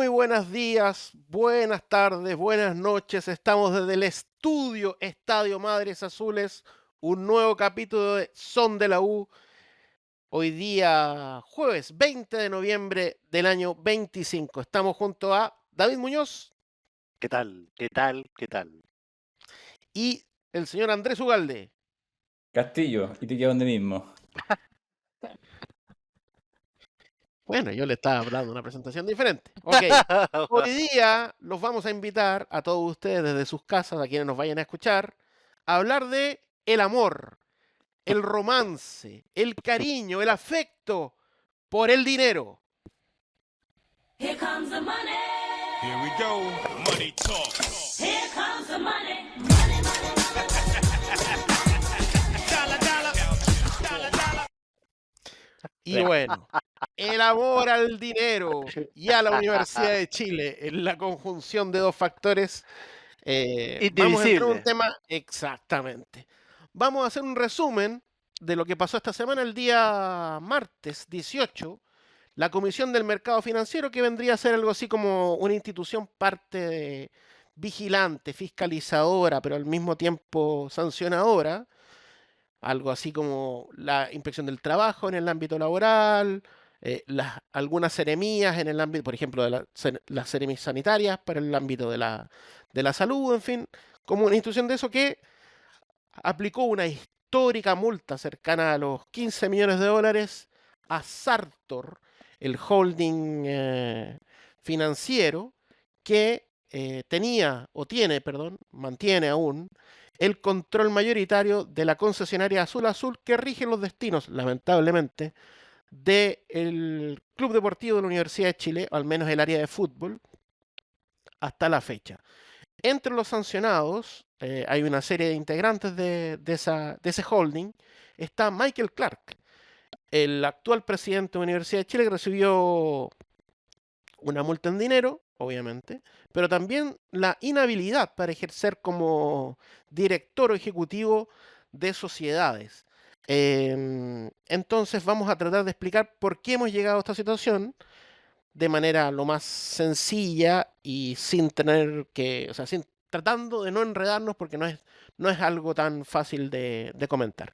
Muy buenos días, buenas tardes, buenas noches. Estamos desde el estudio Estadio Madres Azules, un nuevo capítulo de Son de la U. Hoy día, jueves 20 de noviembre del año 25. Estamos junto a David Muñoz ¿Qué tal? ¿Qué tal? ¿Qué tal? y el señor Andrés Ugalde. Castillo, y te queda donde mismo. Bueno, yo le estaba hablando de una presentación diferente. Ok, hoy día los vamos a invitar a todos ustedes desde sus casas, a quienes nos vayan a escuchar, a hablar de el amor, el romance, el cariño, el afecto por el dinero. Here comes the money. Here we go. Money talk. Here comes the money. Money, money, money. Dollar, dollar. Dollar, dollar. Y bueno, el amor al dinero y a la Universidad de Chile, en la conjunción de dos factores, vamos a entrar en un Indivisible. tema exactamente. Vamos a hacer un resumen de lo que pasó esta semana, el día martes 18. La Comisión del Mercado Financiero, que vendría a ser algo así como una institución vigilante, fiscalizadora, pero al mismo tiempo sancionadora, algo así como la inspección del trabajo en el ámbito laboral, algunas seremías en el ámbito, por ejemplo, de las seremías sanitarias para el ámbito de la salud, en fin, como una institución de eso que aplicó una histórica multa cercana a los 15 millones de dólares a Sartor, el holding financiero que tenía, o tiene, perdón, mantiene aún el control mayoritario de la concesionaria Azul Azul que rige los destinos, lamentablemente, del Club Deportivo de la Universidad de Chile, o al menos el área de fútbol, hasta la fecha. Entre los sancionados, hay una serie de integrantes de ese holding. Está Michael Clark, el actual presidente de la Universidad de Chile, que recibió una multa en dinero, obviamente, pero también la inhabilidad para ejercer como director o ejecutivo de sociedades. Entonces vamos a tratar de explicar por qué hemos llegado a esta situación de manera lo más sencilla y sin tener que, o sea, tratando de no enredarnos porque no es algo tan fácil de comentar.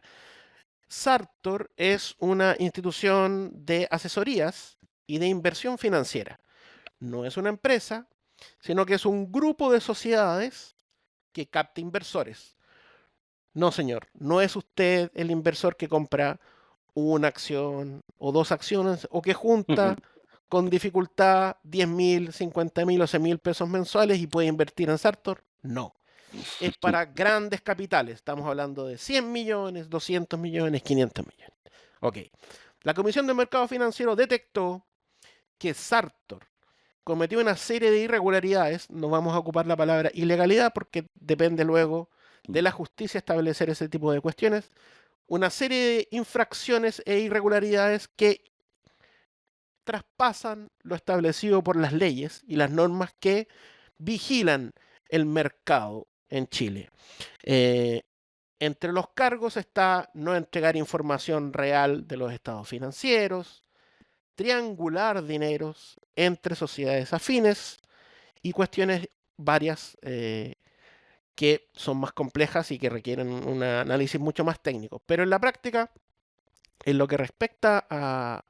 Sartor es una institución de asesorías y de inversión financiera. No es una empresa, sino que es un grupo de sociedades que capta inversores. No, señor, no es usted el inversor que compra una acción o dos acciones o que junta con dificultad 10.000, 50.000 o 100.000 pesos mensuales y puede invertir en Sartor. No. Es para grandes capitales. Estamos hablando de 100 millones, 200 millones, 500 millones. Ok. La Comisión del Mercado Financiero detectó que Sartor cometió una serie de irregularidades. No vamos a ocupar la palabra ilegalidad porque depende luego de la justicia establecer ese tipo de cuestiones. Una serie de infracciones e irregularidades que traspasan lo establecido por las leyes y las normas que vigilan el mercado en Chile. Eh, Entre los cargos está no entregar información real de los estados financieros, triangular dineros entre sociedades afines y cuestiones varias que son más complejas y que requieren un análisis mucho más técnico. Pero en la práctica, en lo que respecta a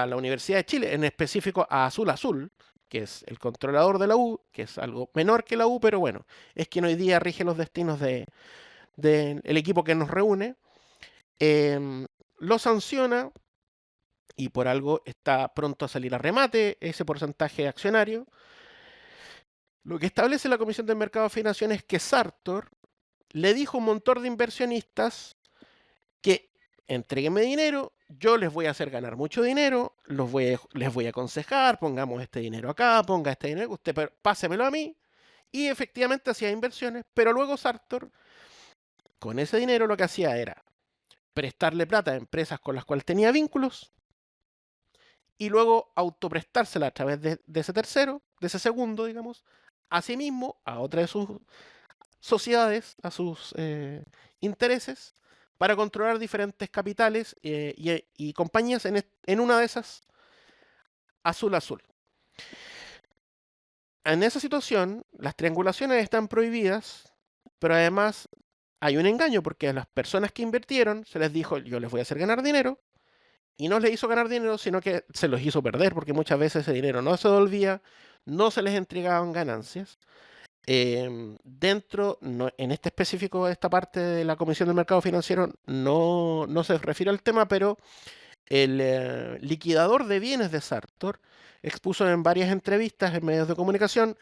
la Universidad de Chile, en específico a Azul Azul, que es el controlador de la U, que es algo menor que la U, pero bueno, es quien hoy día rige los destinos del equipo que nos reúne, lo sanciona y por algo está pronto a salir a remate ese porcentaje accionario. Lo que establece la Comisión del Mercado Financiero es que Sartor le dijo a un montón de inversionistas que entréguenme dinero, yo les voy a hacer ganar mucho dinero, les voy a aconsejar, pongamos este dinero acá, ponga este dinero, usted pásemelo a mí, y efectivamente hacía inversiones, pero luego Sartor, con ese dinero lo que hacía era prestarle plata a empresas con las cuales tenía vínculos, y luego autoprestársela a través de ese tercero, de ese segundo, digamos, a sí mismo, a otra de sus sociedades, a sus intereses, para controlar diferentes capitales y compañías en una de esas, Azul Azul. en esa situación, las triangulaciones están prohibidas, pero además hay un engaño porque a las personas que invirtieron se les dijo, yo les voy a hacer ganar dinero, y no les hizo ganar dinero, sino que se los hizo perder, porque muchas veces ese dinero no se devolvía, no se les entregaban ganancias. En este específico, esta parte de la Comisión del Mercado Financiero no se refiere al tema, pero el liquidador de bienes de Sartor expuso en varias entrevistas en medios de comunicación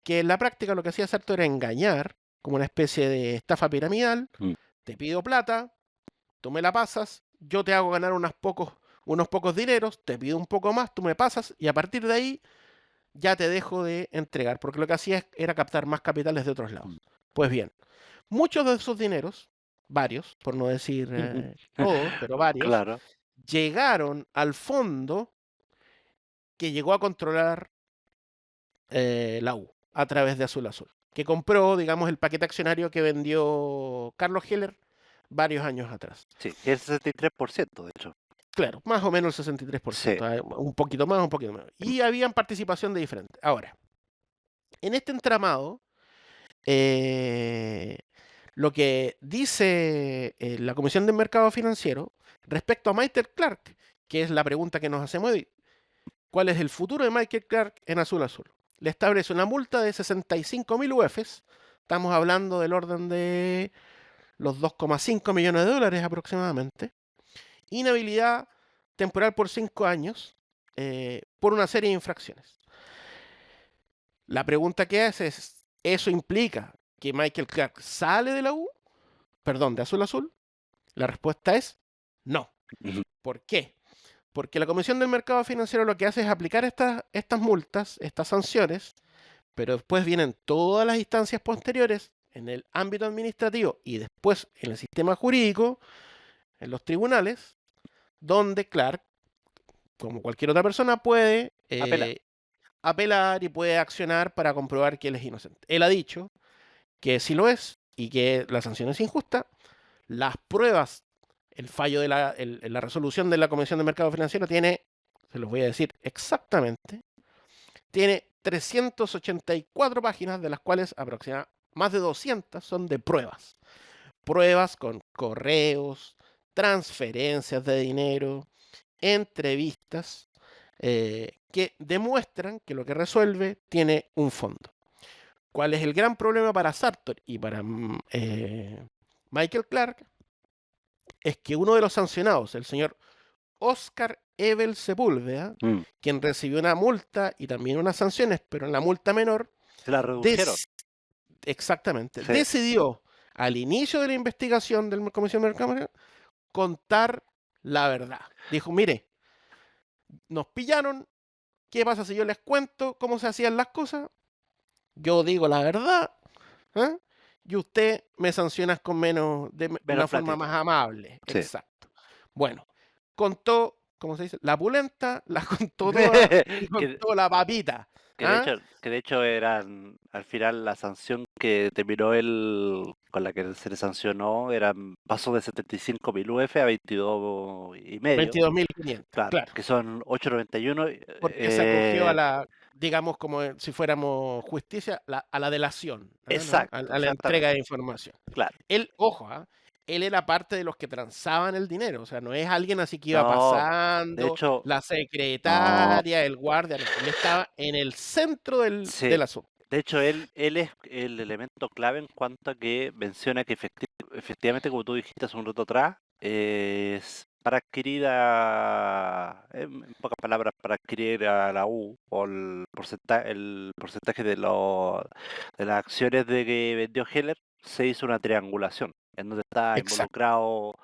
que en la práctica lo que hacía Sartor era engañar, como una especie de estafa piramidal. Mm. Te pido plata, tú me la pasas, yo te hago ganar unos pocos dineros, te pido un poco más, tú me pasas y a partir de ahí ya te dejo de entregar, porque lo que hacía era captar más capitales de otros lados. Pues bien, muchos de esos dineros, varios, por no decir todos, pero varios, Claro. llegaron al fondo que llegó a controlar la U a través de Azul Azul, que compró, digamos, el paquete accionario que vendió Carlos Heller varios años atrás. Sí, que es el 63%, de hecho. Claro, más o menos el 63%, un poquito más, un poquito menos. Y habían participación de diferentes. Ahora, en este entramado, lo que dice la Comisión del Mercado Financiero respecto a Michael Clark, que es la pregunta que nos hacemos hoy, ¿cuál es el futuro de Michael Clark en Azul Azul? Le establece una multa de 65.000 UFs, estamos hablando del orden de los 2,5 millones de dólares aproximadamente, inhabilidad temporal por 5 años por una serie de infracciones. La pregunta que hace es, ¿eso implica que Michael Clark sale de la U? Perdón, de Azul Azul. La respuesta es no. Ujú. ¿Por qué? Porque la Comisión del Mercado Financiero lo que hace es aplicar estas multas, estas sanciones, pero después vienen todas las instancias posteriores en el ámbito administrativo y después en el sistema jurídico, en los tribunales, donde Clark, como cualquier otra persona, puede apelar y puede accionar para comprobar que él es inocente. Él ha dicho que si lo es y que la sanción es injusta, las pruebas, el fallo de la resolución de la Comisión de Mercado Financiero tiene, se los voy a decir exactamente, tiene 384 páginas, de las cuales aproximadamente más de 200 son de pruebas. Pruebas con correos, transferencias de dinero, entrevistas, que demuestran que lo que resuelve tiene un fondo. ¿Cuál es el gran problema para Sartor y para Michael Clark? Es que uno de los sancionados, el señor Oscar Ebel Sepúlveda, Mm. quien recibió una multa y también unas sanciones, pero en la multa menor, Se la redujeron. exactamente, Sí. decidió al inicio de la investigación de la Comisión de Mercado contar la verdad. Dijo, mire, nos pillaron, ¿qué pasa si yo les cuento cómo se hacían las cosas? Yo digo la verdad, ¿eh? Y usted me sanciona con de una Menos forma platita. más amable. Sí. Exacto. Bueno, contó, ¿cómo se dice? La pulenta, la contó toda y contó la papita. Que de hecho eran, al final la sanción que terminó él, con la que se le sancionó, pasó de 75.000 UF a 22,5. 22.500, Claro, claro. que son 891. Porque se acogió a la, digamos, como si fuéramos justicia, a la delación, ¿no? Exacto, A la entrega exactamente. de información. Claro. Él, ojo, él era parte de los que transaban el dinero, o sea, no es alguien así que iba No, pasando, de hecho, la secretaria, el guardia, no, él estaba en el centro Sí. del asunto. de hecho él es el elemento clave en cuanto a que menciona que efectivamente, como tú dijiste hace un rato atrás, es para adquirir en pocas palabras, para adquirir a la U o el porcentaje de las acciones de que vendió Heller, se hizo una triangulación en donde está Exacto. involucrado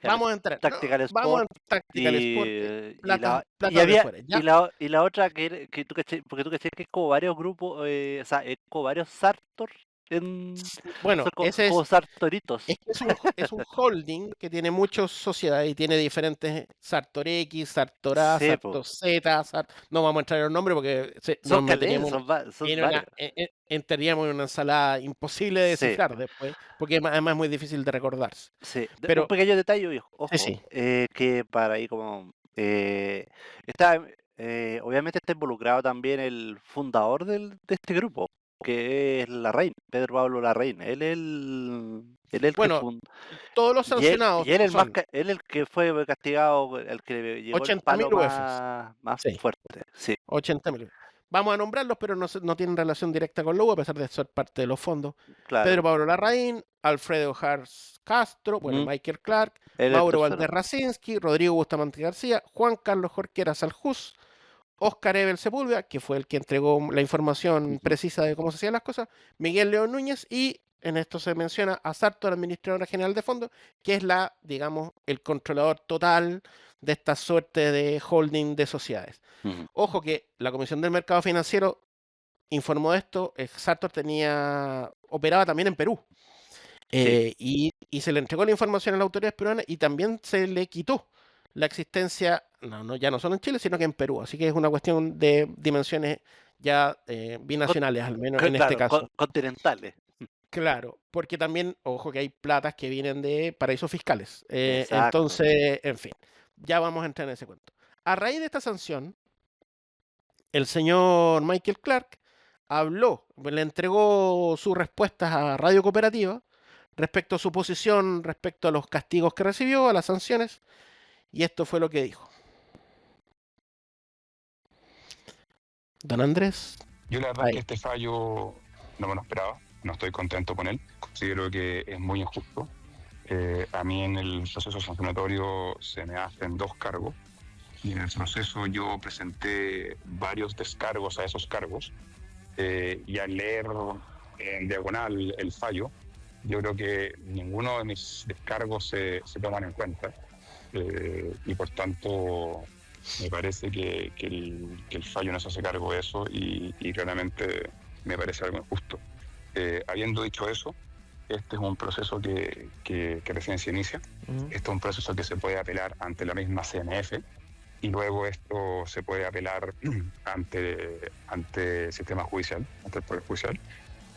Vamos a entrar. Tactical Vamos a Sport Tactical y, Sport. y Plata y había de fuera. Ya. y la otra que tú caché, porque tú caché que es como varios grupos, o sea, es como varios Sartor Bueno, son ese como Sartoritos. es que es un holding que tiene muchas sociedades y tiene diferentes Sartor X, Sartor A, Sí, po. Sartor Z, no vamos a entrar en los nombres porque Son nos calés, meteríamos son en varios. entraríamos en una ensalada imposible de Sí. descifrar después, porque además es muy difícil de recordarse. Sí, Pero- un pequeño detalle, ojo, sí. que para ahí como está obviamente está involucrado también el fundador de este grupo, que es Larraín, Pedro Pablo Larraín. Él es el que Bueno, todos los sancionados y él el más son él el que fue castigado, el que le llegó el 80.000 palo UFs. más Sí, fuerte. Sí. 80.000. Vamos a nombrarlos, pero no tienen relación directa con Lobo, a pesar de ser parte de los fondos. Claro. Pedro Pablo Larraín, Alfredo Hars Castro, bueno, Michael Clark, Él es el Mauro tercero. Valdés Racinski, Rodrigo Bustamante García, Juan Carlos Jorquera Saljus, Oscar Ebel Sepúlveda, que fue el que entregó la información precisa de cómo se hacían las cosas, Miguel León Núñez y en esto se menciona a Sartor, administradora general de fondos, que es digamos, el controlador total de esta suerte de holding de sociedades. Ojo que la Comisión del Mercado Financiero informó de esto, Sartor operaba también en Perú. Y se le entregó la información a las autoridades peruanas y también se le quitó la existencia, ya no solo en Chile, sino que en Perú. Así que es una cuestión de dimensiones ya binacionales, al menos en este Claro, caso. continentales. Claro, porque también, ojo que hay platas que vienen de paraísos fiscales. Exacto. Entonces, en fin, ya vamos a entrar en ese cuento. A raíz de esta sanción, el señor Michael Clark le entregó sus respuestas a Radio Cooperativa respecto a su posición, respecto a los castigos que recibió, a las sanciones, y esto fue lo que dijo. Don Andrés. Yo la verdad que este fallo no me lo esperaba, no estoy contento con él, considero que es muy injusto. A mí en el proceso sancionatorio se me hacen 2 cargos y en el proceso yo presenté varios descargos a esos cargos y al leer en diagonal el fallo, yo creo que ninguno de mis descargos se toman en cuenta y por tanto me parece que el fallo no se hace cargo de eso y realmente me parece algo injusto. Habiendo dicho eso, este es un proceso que recién se inicia. Este es un proceso que se puede apelar ante la misma CNF y luego esto se puede apelar ante el sistema judicial, ante el Poder Judicial,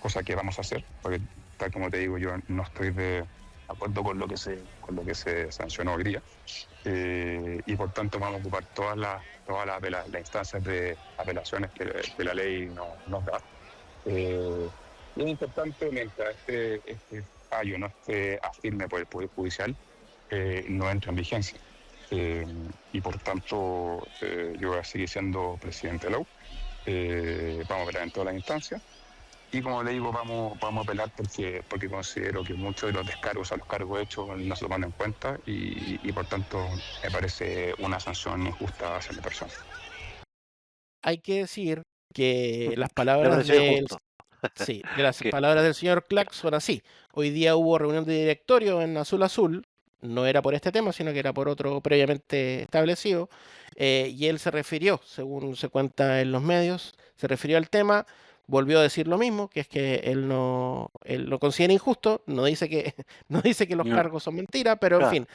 cosa que vamos a hacer, porque tal como te digo, yo no estoy de acuerdo con lo que se sancionó hoy día y por tanto vamos a ocupar todas las instancias de apelaciones que la ley nos da. Y es importante, mientras este fallo no esté firme por el Poder Judicial, no entra en vigencia. Y por tanto, yo voy a seguir siendo presidente de la U. Vamos a apelar en todas las instancias. Y como le digo, vamos a apelar porque considero que muchos de los descargos a los cargos hechos no se toman en cuenta y por tanto me parece una sanción injusta hacia mi persona. Hay que decir que las palabras palabras del señor Clark son así. Hoy día hubo reunión de directorio en Azul Azul, no era por este tema, sino que era por otro previamente establecido, y él se refirió, según se cuenta en los medios, se refirió al tema, volvió a decir lo mismo, que es que él lo considera injusto, no dice que los cargos son mentiras, pero en fin.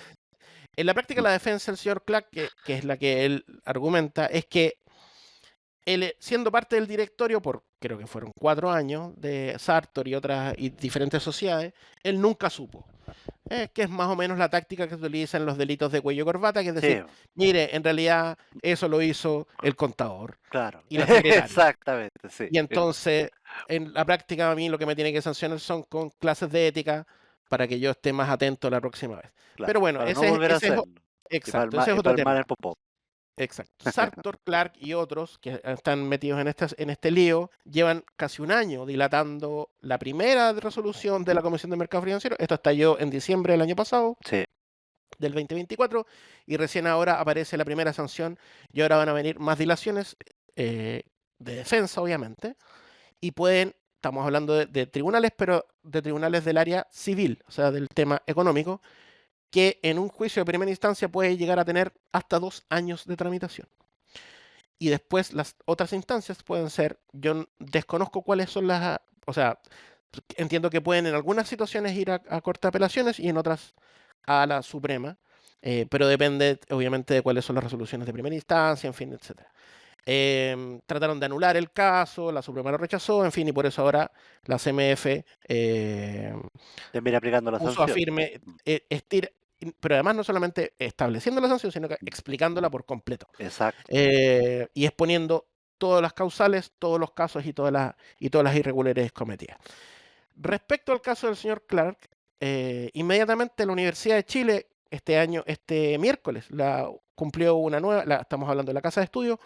En la práctica la defensa del señor Clark, que es la que él argumenta, es que él, siendo parte del directorio por, creo que fueron 4 años, de Sartor y diferentes sociedades, él nunca supo. Que es más o menos la táctica que se utiliza en los delitos de cuello y corbata, que es decir, mire, en realidad eso lo hizo el contador. Claro. Y la secretaria. Exactamente, sí. Y entonces, en la práctica a mí lo que me tiene que sancionar son con clases de ética para que yo esté más atento la próxima vez. Claro, pero bueno, ese es otro tema. Exacto. Sartor, Clark y otros que están metidos en este lío llevan casi un año dilatando la primera resolución de la Comisión de Mercado Financiero. Esto estalló en diciembre del año pasado, del 2024, y recién ahora aparece la primera sanción y ahora van a venir más dilaciones de defensa, obviamente, y estamos hablando de tribunales, pero de tribunales del área civil, o sea, del tema económico, que en un juicio de primera instancia puede llegar a tener hasta 2 años de tramitación. Y después las otras instancias pueden ser, yo desconozco cuáles son o sea, entiendo que pueden en algunas situaciones ir a Corte de Apelaciones y en otras a la Suprema, pero depende obviamente de cuáles son las resoluciones de primera instancia, en fin, etc. Trataron de anular el caso, la Suprema lo rechazó, en fin, y por eso ahora la CMF termina aplicando la puso sanción. a firme, pero además no solamente estableciendo la sanción, sino que explicándola por completo. Exacto. Y exponiendo todas las causales, todos los casos y todas las irregularidades cometidas. Respecto al caso del señor Clark, inmediatamente la Universidad de Chile este miércoles, cumplió una nueva, estamos hablando de la Casa de Estudios,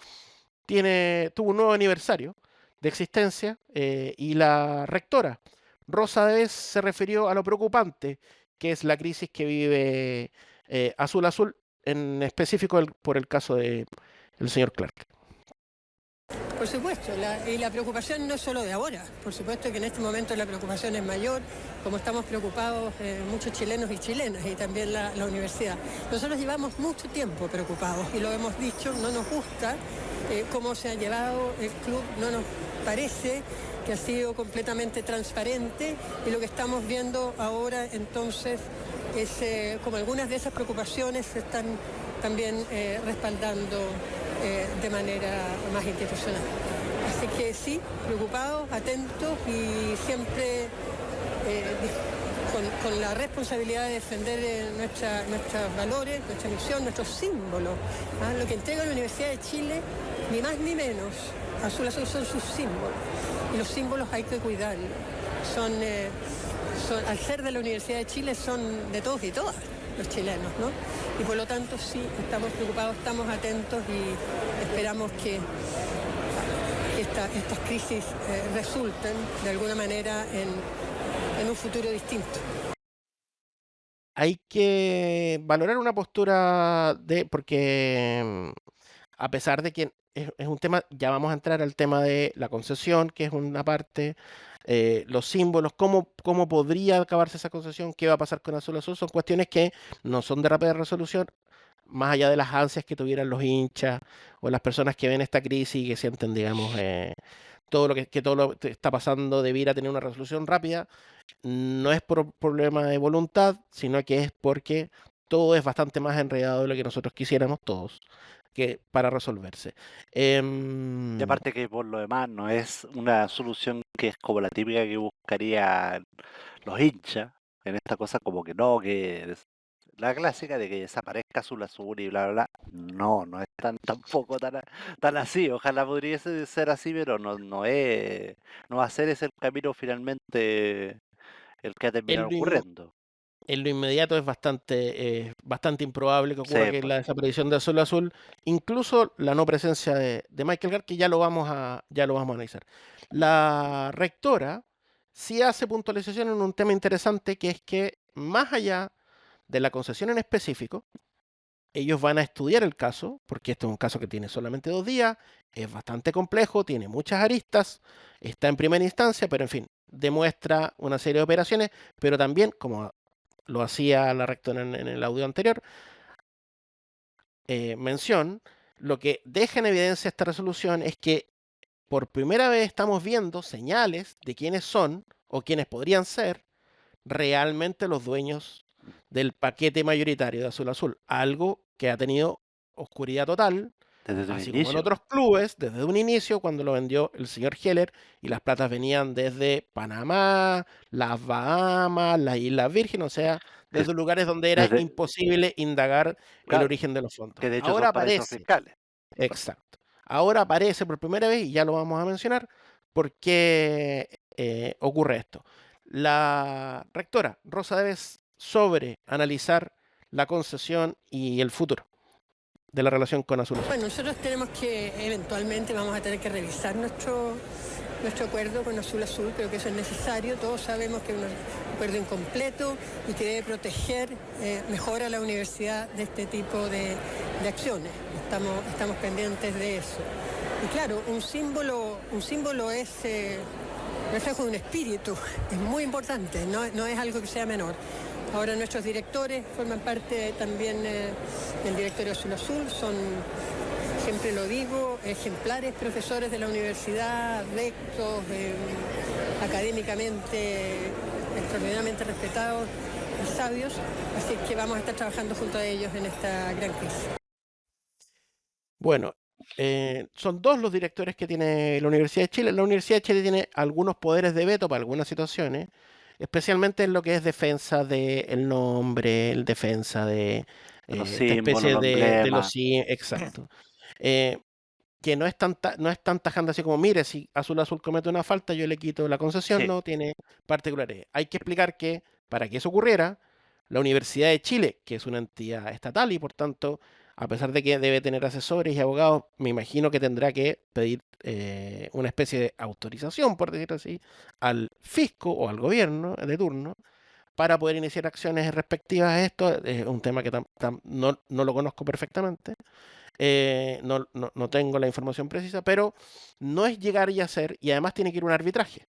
tuvo un nuevo aniversario de existencia, y la rectora Rosa Debes se refirió a lo preocupante que es la crisis que vive Azul Azul, en específico por el caso del señor Clark. Por supuesto, y la preocupación no es solo de ahora, por supuesto que en este momento la preocupación es mayor, como estamos preocupados muchos chilenos y chilenas y también la universidad. Nosotros llevamos mucho tiempo preocupados y lo hemos dicho, no nos gusta cómo se ha llevado el club, no nos parece que ha sido completamente transparente y lo que estamos viendo ahora entonces es como algunas de esas preocupaciones se están también respaldando de manera más institucional. Así que sí, preocupados, atentos y siempre con la responsabilidad de defender nuestros valores, nuestra misión, nuestros símbolos. Lo que entrega la Universidad de Chile, ni más ni menos, Azul Azul son sus símbolos. Y los símbolos hay que cuidarlos. Al ser de la Universidad de Chile, son de todos y todas los chilenos, ¿no? Y por lo tanto sí, estamos preocupados, estamos atentos y esperamos que estas crisis resulten de alguna manera en un futuro distinto. Hay que valorar una postura porque a pesar de que es un tema, ya vamos a entrar al tema de la concesión, que es una parte, los símbolos, cómo podría acabarse esa concesión, qué va a pasar con Azul Azul, son cuestiones que no son de rápida resolución, más allá de las ansias que tuvieran los hinchas o las personas que ven esta crisis y que sienten, digamos, todo lo que está pasando debiera tener una resolución rápida. No es por problema de voluntad, sino que es porque todo es bastante más enredado de lo que nosotros quisiéramos todos para resolverse. Y aparte que por lo demás no es una solución que es como la típica que buscarían los hinchas en esta cosa, como que no, que es la clásica de que desaparezca Azul Azul y bla bla bla. No es tampoco tan así. Ojalá pudiese ser así, pero no va a ser ese el camino finalmente el que ha terminado ocurriendo. En lo inmediato es bastante improbable que ocurra que la desaparición de Azul Azul, incluso la no presencia de Michael Clark, que ya lo vamos a analizar. La rectora sí hace puntualización en un tema interesante, que es que más allá de la concesión en específico, ellos van a estudiar el caso, porque este es un caso que tiene solamente 2 días, es bastante complejo, tiene muchas aristas, está en primera instancia, pero en fin, demuestra una serie de operaciones, pero también, como lo hacía la rectora en el audio anterior, mención, lo que deja en evidencia esta resolución es que por primera vez estamos viendo señales de quiénes son o quiénes podrían ser realmente los dueños del paquete mayoritario de Azul Azul, algo que ha tenido oscuridad total, así como en otros clubes, desde un inicio, cuando lo vendió el señor Heller, y las platas venían desde Panamá, las Bahamas, las Islas Vírgenes, o sea, desde lugares donde era imposible indagar el origen de los fondos. Que de hecho ahora son paraísos aparece, fiscales. exacto, ahora aparece por primera vez, y ya lo vamos a mencionar, por qué ocurre esto. La rectora Rosa Debes sobre analizar la concesión y el futuro de la relación con Azul Azul. Bueno, nosotros tenemos que, eventualmente vamos a tener que revisar nuestro acuerdo con Azul Azul, creo que eso es necesario, todos sabemos que es un acuerdo incompleto y que debe proteger mejor a la universidad de este tipo de acciones, estamos pendientes de eso. Y claro, un símbolo es reflejo de un espíritu, es muy importante, no es algo que sea menor. Ahora nuestros directores forman parte también del directorio Azul Azul, son, siempre lo digo, ejemplares profesores de la universidad, rectos, académicamente extraordinariamente respetados y sabios, así que vamos a estar trabajando junto a ellos en esta gran crisis. Bueno, son 2 los directores que tiene la Universidad de Chile. La Universidad de Chile tiene algunos poderes de veto para algunas situaciones. especialmente en lo que es defensa del nombre, el defensa de Los esta símbolos, especie los de emblemas. los sí, exacto. Eh, que no es tan tajante así como, mire, si Azul Azul comete una falta, yo le quito la concesión, Sí. no tiene particularidades. Hay que explicar que para que eso ocurriera, la Universidad de Chile, que es una entidad estatal y por tanto, a pesar de que debe tener asesores y abogados, me imagino que tendrá que pedir una especie de autorización, por decirlo así, al fisco o al gobierno de turno para poder iniciar acciones respectivas a esto. Es un tema que no lo conozco perfectamente. No tengo la información precisa, pero no es llegar y hacer, y además tiene que ir un arbitraje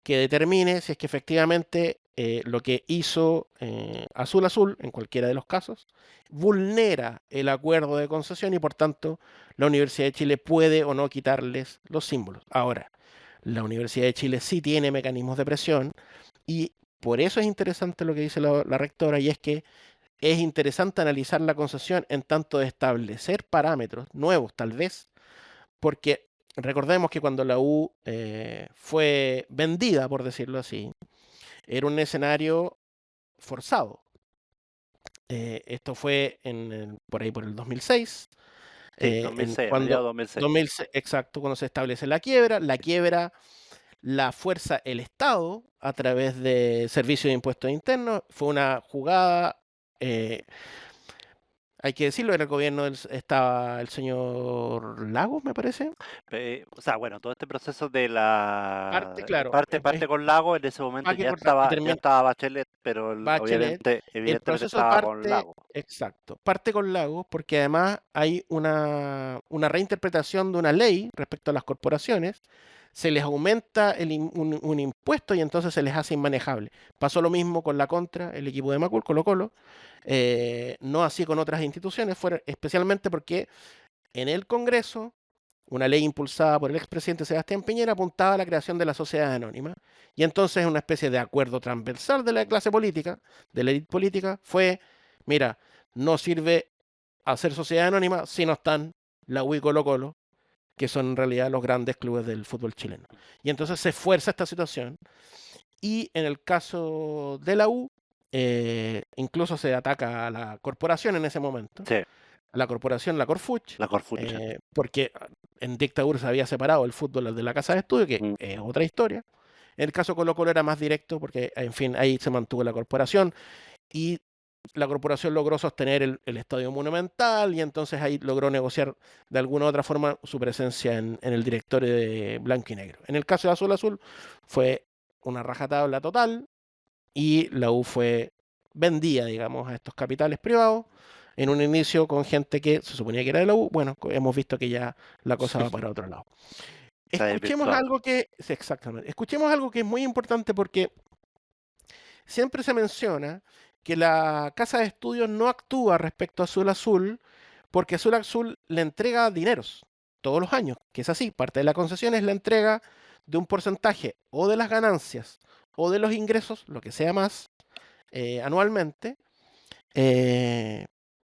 que determine si es que efectivamente lo que hizo Azul Azul, en cualquiera de los casos, vulnera el acuerdo de concesión y por tanto la Universidad de Chile puede o no quitarles los símbolos. Ahora, la Universidad de Chile sí tiene mecanismos de presión y por eso es interesante lo que dice la rectora, y es que es interesante analizar la concesión en tanto de establecer parámetros nuevos, tal vez, porque recordemos que cuando la U fue vendida, por decirlo así, era un escenario forzado. Esto fue por ahí por el 2006. Sí, 2006, a Cuando, mediados de 2006. 2006, exacto, cuando se establece la quiebra la fuerza el Estado a través de Servicio de Impuestos Internos. Fue una jugada, hay que decirlo, era el gobierno, estaba el señor Lagos, me parece. O sea, bueno, todo este proceso de la Parte, claro, parte con Lago, en ese momento hay que ya cortar, y ya termina estaba Bachelet, pero Bachelet. El evidentemente proceso estaba con parte, Lago. exacto, parte con Lagos porque además hay una reinterpretación de una ley respecto a las corporaciones. Se les aumenta un impuesto y entonces se les hace inmanejable. Pasó lo mismo con la Contra, el equipo de Macul, Colo-Colo, no así con otras instituciones, especialmente porque en el Congreso, una ley impulsada por el expresidente Sebastián Piñera apuntaba a la creación de la sociedad anónima. Y entonces una especie de acuerdo transversal de la clase política, de la élite política, fue, mira, no sirve hacer sociedad anónima si no están la U y Colo-Colo, que son en realidad los grandes clubes del fútbol chileno. Y entonces se fuerza esta situación. Y en el caso de la U, incluso se ataca a la corporación en ese momento. Sí, A la corporación, la Corfuch, la Corfuch. porque en dictadura se había separado el fútbol de la casa de estudio, que es otra historia. En el caso Colo-Colo era más directo porque, en fin, ahí se mantuvo la corporación y la corporación logró sostener el estadio monumental y entonces ahí logró negociar de alguna u otra forma su presencia en el directorio de blanco y negro. En el caso de Azul Azul fue una rajatabla total y la U fue vendida, digamos, a estos capitales privados en un inicio con gente que se suponía que era de la U. Bueno, hemos visto que ya la cosa va para otro lado. Se ha Escuchemos desvirtuado. algo que, sí, exactamente, escuchemos algo que es muy importante porque siempre se menciona que la casa de estudios no actúa respecto a Azul Azul porque Azul Azul le entrega dineros todos los años, que es así, parte de la concesión es la entrega de un porcentaje o de las ganancias o de los ingresos, lo que sea más, anualmente,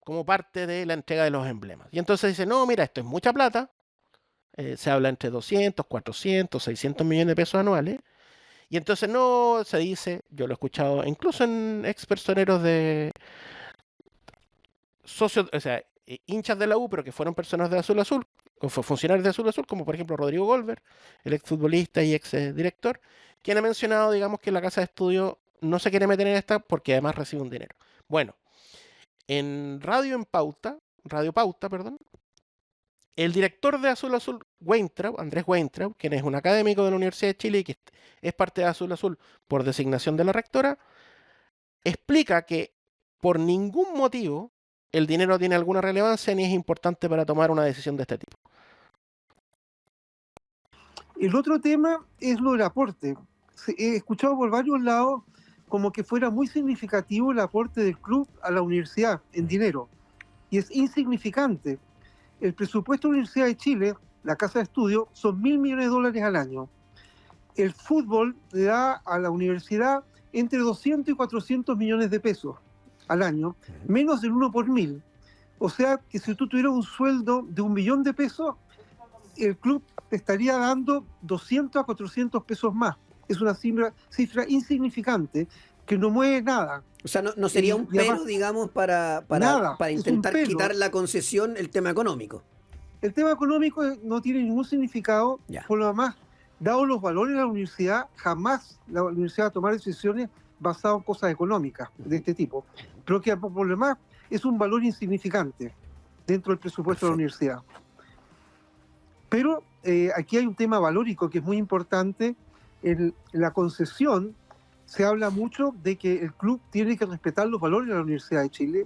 como parte de la entrega de los emblemas. Y entonces dice, no, mira, esto es mucha plata, se habla entre 200, 400, 600 millones de pesos anuales, y entonces no se dice, yo lo he escuchado incluso en ex personeros de socios, o sea, hinchas de la U, pero que fueron personas de Azul Azul, o funcionarios de Azul Azul, como por ejemplo Rodrigo Golver, el exfutbolista y ex director, quien ha mencionado, digamos, que la casa de estudio no se quiere meter en esta porque además recibe un dinero. Bueno, en Radio Pauta, perdón, el director de Azul Azul, Weintraub, Andrés Weintraub, quien es un académico de la Universidad de Chile y que es parte de Azul Azul por designación de la rectora, explica que por ningún motivo el dinero tiene alguna relevancia ni es importante para tomar una decisión de este tipo. El otro tema es lo del aporte. He escuchado por varios lados como que fuera muy significativo el aporte del club a la universidad en dinero. Y es insignificante. El presupuesto de la Universidad de Chile, la casa de estudio, son $1.000 millones al año. El fútbol le da a la universidad entre 200 y 400 millones de pesos al año, menos del 1 por 1000. O sea que si tú tuvieras un sueldo de $1 millón, el club te estaría dando 200 a 400 pesos más. es una cifra insignificante que no mueve nada. O sea, no sería un Y además, pero, digamos, para nada, es un intentar pero. quitar la concesión el tema económico. El tema económico no tiene ningún significado. Ya. Por lo demás, dado los valores de la universidad, jamás la universidad va a tomar decisiones basadas en cosas económicas de este tipo. Pero que por lo demás es un valor insignificante dentro del presupuesto de la universidad. Pero aquí hay un tema valórico que es muy importante. En la concesión se habla mucho de que el club tiene que respetar los valores de la Universidad de Chile,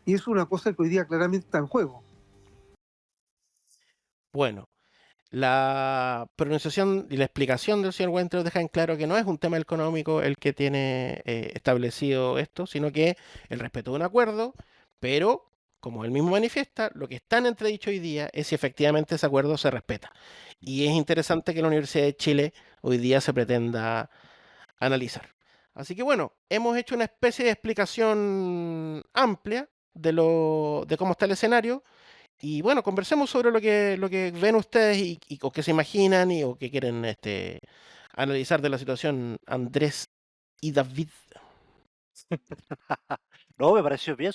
y eso es una cosa que hoy día claramente está en juego. Bueno, la pronunciación y la explicación del señor Weintraub deja en claro que no es un tema económico el que tiene establecido esto, sino que el respeto de un acuerdo, pero, como él mismo manifiesta, lo que está en entredicho hoy día es si efectivamente ese acuerdo se respeta. Y es interesante que la Universidad de Chile hoy día se pretenda analizar. Así que bueno, hemos hecho una especie de explicación amplia de cómo está el escenario. Y bueno, conversemos sobre lo que ven ustedes o que se imaginan o que quieren analizar de la situación, Andrés y David. No, me pareció bien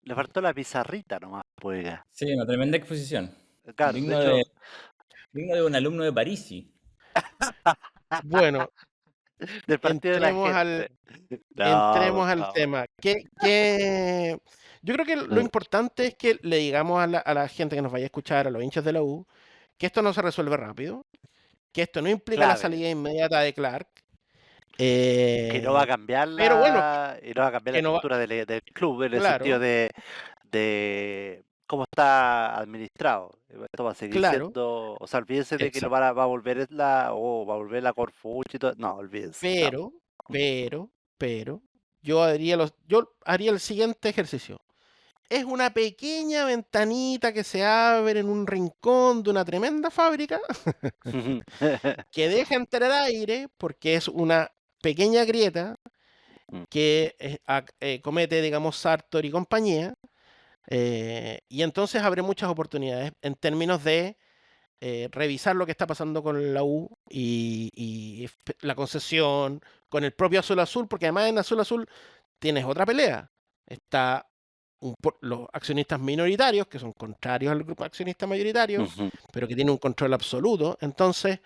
le faltó la pizarrita nomás, pues. Sí, una tremenda exposición. Claro, Digno de hecho, digno de un alumno de Parisi. Bueno, del partido de la entremos gente. entremos al No. tema. Yo creo que lo importante es que le digamos a la gente que nos vaya a escuchar, a los hinchas de la U, que esto no se resuelve rápido, que esto no implica la Clave. salida inmediata de Clark. Que no va a cambiar pero bueno, y no va a cambiar la que no va- estructura del club en el Claro. sentido de cómo está administrado. Esto va a seguir Claro. siendo, o sea, olvídense de que Exacto. va a volver va a volver la Corfuch y todo. No, olvídense. no. Pero, yo haría el siguiente ejercicio. Es una pequeña ventanita que se abre en un rincón de una tremenda fábrica que deja entrar aire porque es una pequeña grieta que comete, digamos, Sartor y compañía. Y entonces abre muchas oportunidades en términos de revisar lo que está pasando con la U y la concesión, con el propio Azul Azul, porque además en Azul Azul tienes otra pelea. Está los accionistas minoritarios, que son contrarios al grupo accionista mayoritario, Ujú. pero que tienen un control absoluto. Entonces,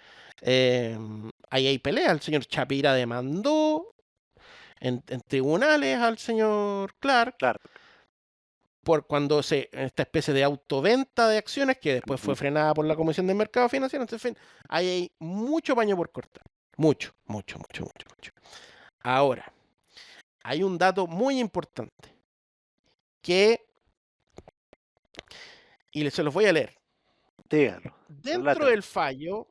ahí hay pelea. El señor Chapira demandó en tribunales al señor Clark Claro. por esta especie de autoventa de acciones que después fue frenada por la Comisión de Mercado Financiero. Entonces, en fin, ahí hay mucho paño por cortar. Mucho. Ahora, hay un dato muy importante y se los voy a leer. Dígalo. Dentro del fallo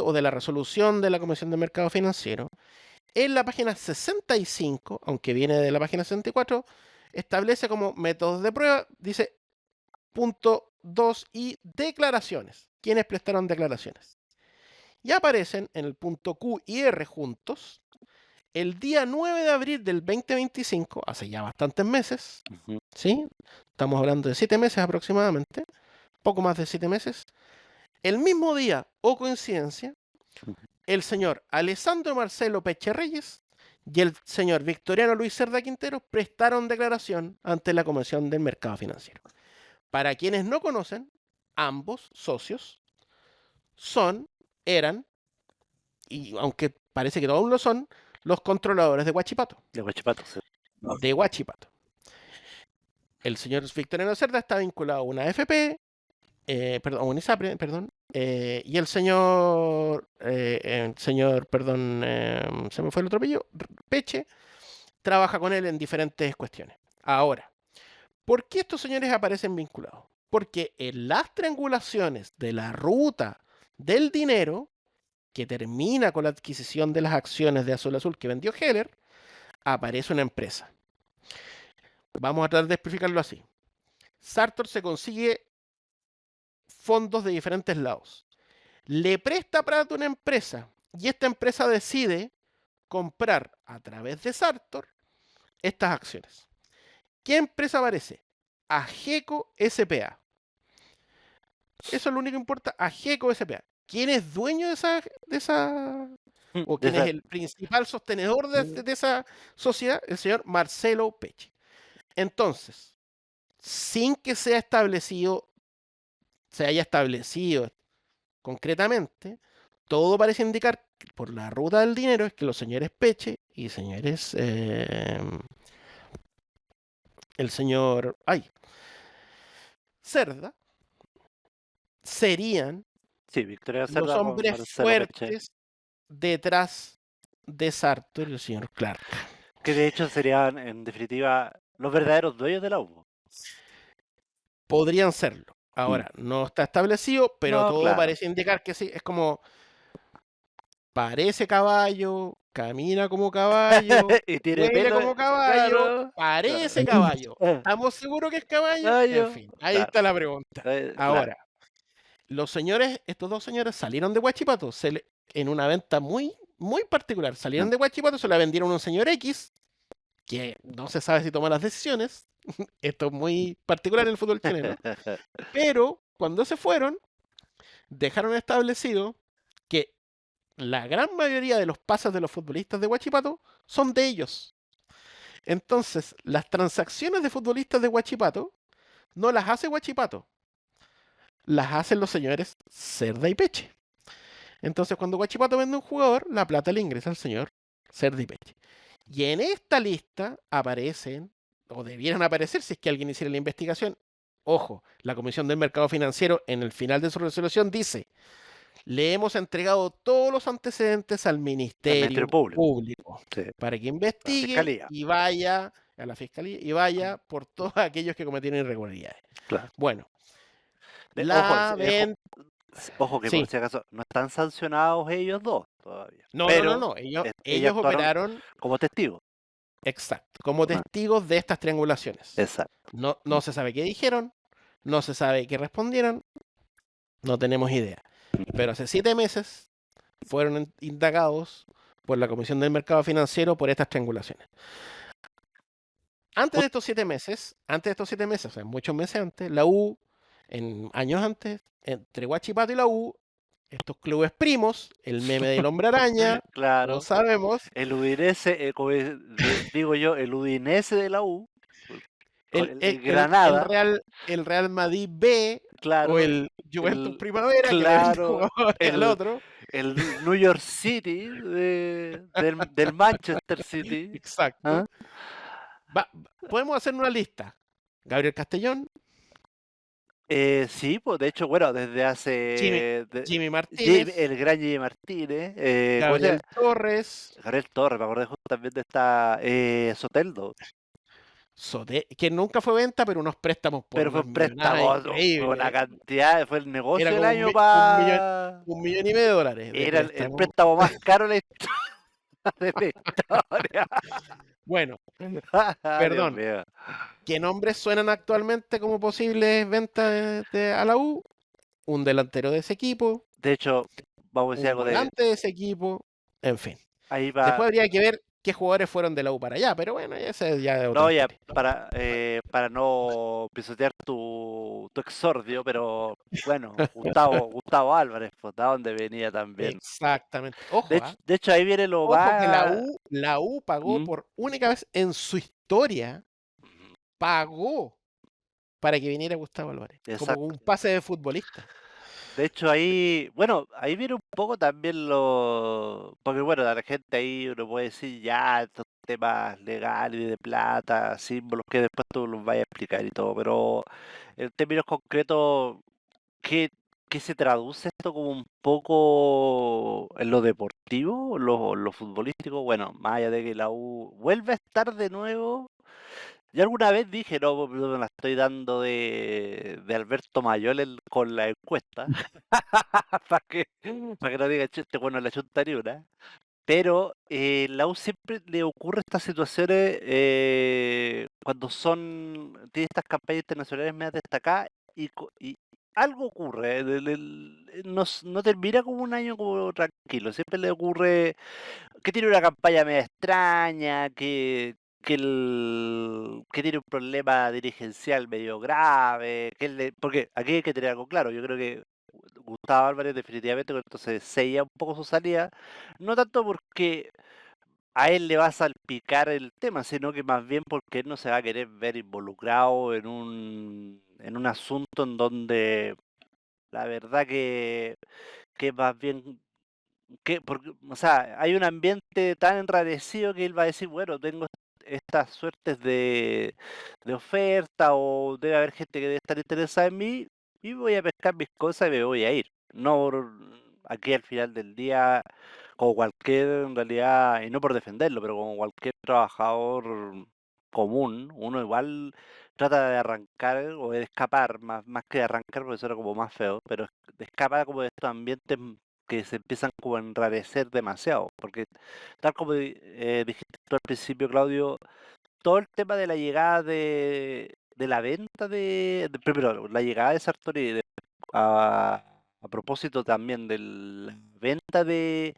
o de la resolución de la Comisión de Mercado Financiero, en la página 65, aunque viene de la página 64, establece como métodos de prueba, dice punto 2 y declaraciones. ¿Quiénes prestaron declaraciones? Y aparecen en el punto Q y R juntos el día 9 de abril del 2025, hace ya bastantes meses, Ujú. ¿sí? Estamos hablando de 7 meses aproximadamente, poco más de 7 meses. El mismo día, o coincidencia, el señor Alessandro Marcelo Peche Reyes y el señor Victoriano Luis Cerda Quintero prestaron declaración ante la Comisión del Mercado Financiero. Para quienes no conocen, ambos socios eran, y aunque parece que aún lo son, los controladores de Huachipato. De Huachipato, sí. De Huachipato. El señor Victoriano Cerda está vinculado a una AFP, a una ISAPRE, y el señor, se me fue el otro apellido, Peche, trabaja con él en diferentes cuestiones. Ahora, ¿por qué estos señores aparecen vinculados? Porque en las triangulaciones de la ruta del dinero, que termina con la adquisición de las acciones de Azul Azul que vendió Heller, aparece una empresa. Vamos a tratar de explicarlo así. Sartor se consigue fondos de diferentes lados. Le presta plata a una empresa y esta empresa decide comprar a través de Sartor estas acciones. ¿Qué empresa aparece? Ageco S.p.A. Eso es lo único que importa. Ageco S.p.A. ¿Quién es dueño de esa o quien es el principal sostenedor de esa sociedad, el señor Marcelo Peche. Entonces, sin que se haya establecido concretamente, todo parece indicar que por la ruta del dinero es que los señores Peche y señores el señor Cerda serían Sí, Victoria los Cerda con hombres Marcelo Peche. fuertes detrás de Sartor y el señor Clark. Que de hecho serían, en definitiva, los verdaderos dueños de la U. Podrían serlo. Ahora, no está establecido, pero No, todo claro. parece indicar que sí. Es como, parece caballo, camina como caballo, Y tiene huele pelo, como caballo, claro, parece claro. caballo. ¿Estamos seguros que es caballo? En Caballo, fin, ahí claro. está la pregunta. Claro. Ahora, estos dos señores salieron de Huachipato en una venta muy, muy particular. Salieron de Huachipato, se la vendieron a un señor X, que no se sabe si toma las decisiones. Esto es muy particular en el fútbol chileno. Pero cuando se fueron, dejaron establecido que la gran mayoría de los pases de los futbolistas de Huachipato son de ellos. Entonces, las transacciones de futbolistas de Huachipato no las hace Huachipato, las hacen los señores Cerda y Peche. Entonces, cuando Huachipato vende un jugador, la plata le ingresa al señor Cerda y Peche. Y en esta lista aparecen, o debieran aparecer si es que alguien hiciera la investigación. Ojo, la Comisión del Mercado Financiero en el final de su resolución dice: le hemos entregado todos los antecedentes al Ministerio Público Sí. para que investigue Fiscalía. y vaya a la Fiscalía y vaya por todos aquellos que cometieron irregularidades. Claro. Bueno, Ojo que Sí. por si acaso no están sancionados ellos dos todavía. No, pero no. Ellos actuaron operaron como testigos. exacto, como testigos de estas triangulaciones. Exacto. No se sabe qué dijeron, no se sabe qué respondieron, no tenemos idea. Pero hace 7 meses fueron indagados por la Comisión del Mercado Financiero por estas triangulaciones. Antes de estos 7 meses, o sea, muchos meses antes, la U, años antes, entre Huachipato y la U, estos clubes primos, el meme del hombre araña, Claro. lo sabemos. El Udinese, como digo yo, el Udinese de la U. El Granada. El Real Madrid B, Claro. o el Juventus Primavera, claro, que el otro. El New York City del Manchester City. Exacto. Podemos hacer una lista. Gabriel Castellón. Sí, pues de hecho, bueno, desde hace... Jimmy Martínez. El gran Jimmy Martínez. Gabriel Torres. Gabriel Torres, me acordé justo también de esta Soteldo. Que nunca fue venta, pero unos préstamos por pero fue un préstamo con la cantidad, fue el negocio del año para... $1,500,000. Era el préstamo más caro de la historia. Bueno, perdón. ¿Qué nombres suenan actualmente como posibles ventas a la U? Un delantero de ese equipo. De hecho, vamos a decir algo de... delante de ese equipo. En fin. Ahí va. Después habría que ver qué jugadores fueron de la U para allá, pero bueno, ese ya es otro. No, ya, para no pisotear tu exordio, pero bueno, Gustavo Álvarez, pues, ¿de dónde venía también? Exactamente. Ojo, de hecho, ahí viene lo más... que la U pagó por única vez en su historia, pagó para que viniera Gustavo Álvarez. Exacto. Como un pase de futbolista. De hecho, ahí viene un poco también porque bueno, a la gente ahí uno puede decir ya estos temas legales y de plata, símbolos que después tú los vayas a explicar y todo, pero en términos concretos, ¿qué se traduce esto como un poco en lo deportivo, lo futbolístico? Bueno, más allá de que la U vuelve a estar de nuevo. Yo alguna vez dije, no, me la estoy dando de Alberto Mayol con la encuesta, para que no diga chiste, bueno, la chunta ni una. Pero la U siempre le ocurre estas situaciones cuando tiene estas campañas internacionales más destacadas y algo ocurre, no termina como un año como tranquilo, siempre le ocurre que tiene una campaña media extraña, que tiene un problema dirigencial medio grave, porque aquí hay que tener algo claro. Yo creo que Gustavo Álvarez definitivamente, entonces sella un poco su salida, no tanto porque a él le va a salpicar el tema, sino que más bien porque él no se va a querer ver involucrado en un asunto en donde la verdad que más bien o sea, hay un ambiente tan enrarecido que él va a decir, bueno, tengo estas suertes de oferta o debe haber gente que debe estar interesada en mí y voy a pescar mis cosas y me voy a ir. No, aquí al final del día, como cualquier, en realidad, y no por defenderlo, pero como cualquier trabajador común, uno igual trata de arrancar o de escapar, más que de arrancar, porque eso era como más feo, pero de escapar como de estos ambientes que se empiezan como a enrarecer demasiado, porque tal como dijiste tú al principio, Claudio, todo el tema de la llegada de la venta primero, la llegada de Sartori a, a propósito también de la venta de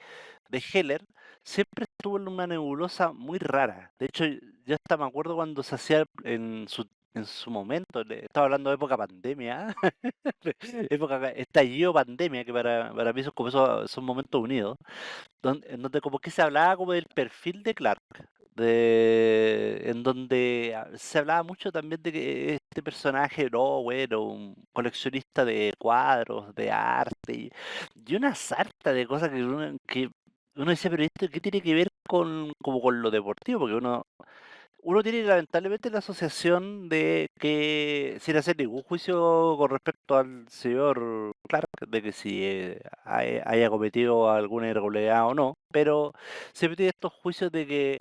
Heller, siempre estuvo en una nebulosa muy rara. De hecho, yo hasta me acuerdo cuando se hacía en su momento, estaba hablando de época pandemia, época estallido pandemia, que para mí son como esos momentos unidos, en donde como que se hablaba como del perfil de Clark, en donde se hablaba mucho también de que este personaje, no, bueno, un coleccionista de cuadros, de arte, y una sarta de cosas que uno decía, pero esto qué tiene que ver como con lo deportivo, porque uno tiene lamentablemente la asociación de que, sin hacer ningún juicio con respecto al señor Clark, de que si haya cometido alguna irregularidad o no, pero siempre tiene estos juicios de que,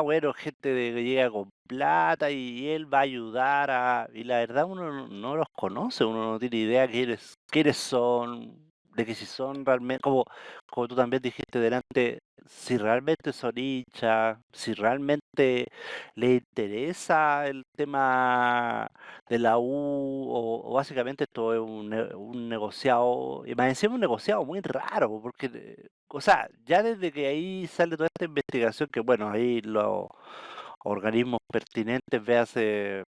bueno, gente que llega con plata y él va a ayudar y la verdad uno no los conoce, uno no tiene idea quiénes son, de que si son realmente, como tú también dijiste delante, si realmente son hinchas, si realmente le interesa el tema de la U o básicamente esto es un negociado, y más encima un negociado muy raro, porque, o sea, ya desde que ahí sale toda esta investigación, que bueno, ahí los organismos pertinentes, véase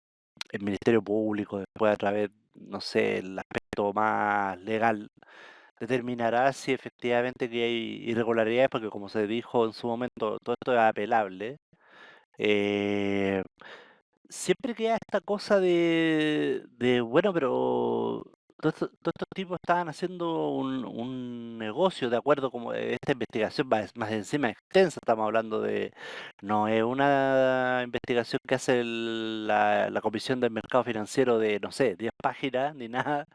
el Ministerio Público, después a través, no sé, el aspecto más legal, determinará si efectivamente que hay irregularidades, porque como se dijo en su momento, todo esto es apelable. Eh, Siempre queda esta cosa bueno, pero todos estos tipos estaban haciendo un negocio de acuerdo como esta investigación más encima extensa, estamos hablando no es una investigación que hace la Comisión del Mercado Financiero de, no sé, 10 páginas ni nada,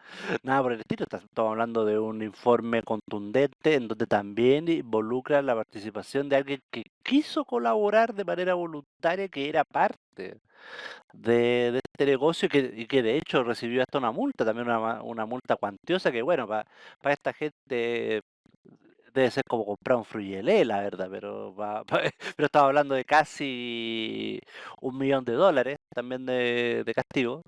nada por el estilo, estamos hablando de un informe contundente en donde también involucra la participación de alguien que quiso colaborar de manera voluntaria, que era parte de este negocio y que de hecho recibió hasta una multa, también una multa cuantiosa que bueno, para esta gente debe ser como comprar un frugelé, la verdad, pero, pero estaba hablando de casi $1 millón también de castigo.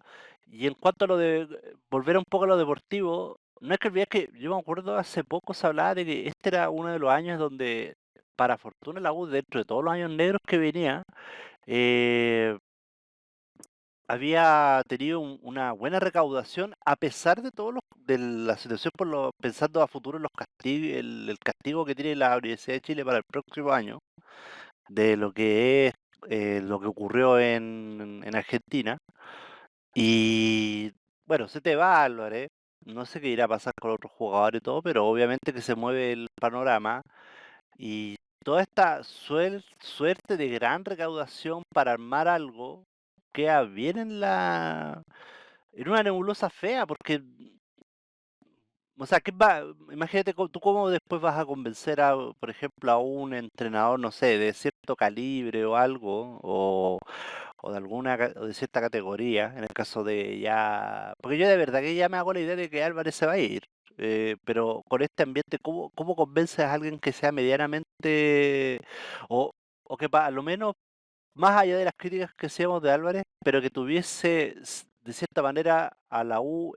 Y en cuanto a lo de volver un poco a lo deportivo, no es que olvidar que yo me acuerdo hace poco se hablaba de que este era uno de los años donde, para fortuna la U, dentro de todos los años negros que venía, eh, había tenido una buena recaudación a pesar de de la situación pensando a futuro en los castigos, el castigo que tiene la Universidad de Chile para el próximo año, de lo que es lo que ocurrió en Argentina. Y bueno, se te va Álvarez, no sé qué irá a pasar con otros jugadores y todo, pero obviamente que se mueve el panorama y toda esta suerte de gran recaudación para armar algo queda bien en una nebulosa fea, porque, o sea, imagínate tú cómo después vas a convencer por ejemplo, a un entrenador, no sé, de cierto calibre o algo, o de o de cierta categoría, en el caso de ya, porque yo de verdad que ya me hago la idea de que Álvarez se va a ir. Pero con este ambiente, ¿cómo convences a alguien que sea medianamente, o, o que a lo menos, más allá de las críticas que hacemos de Álvarez, pero que tuviese de cierta manera a la U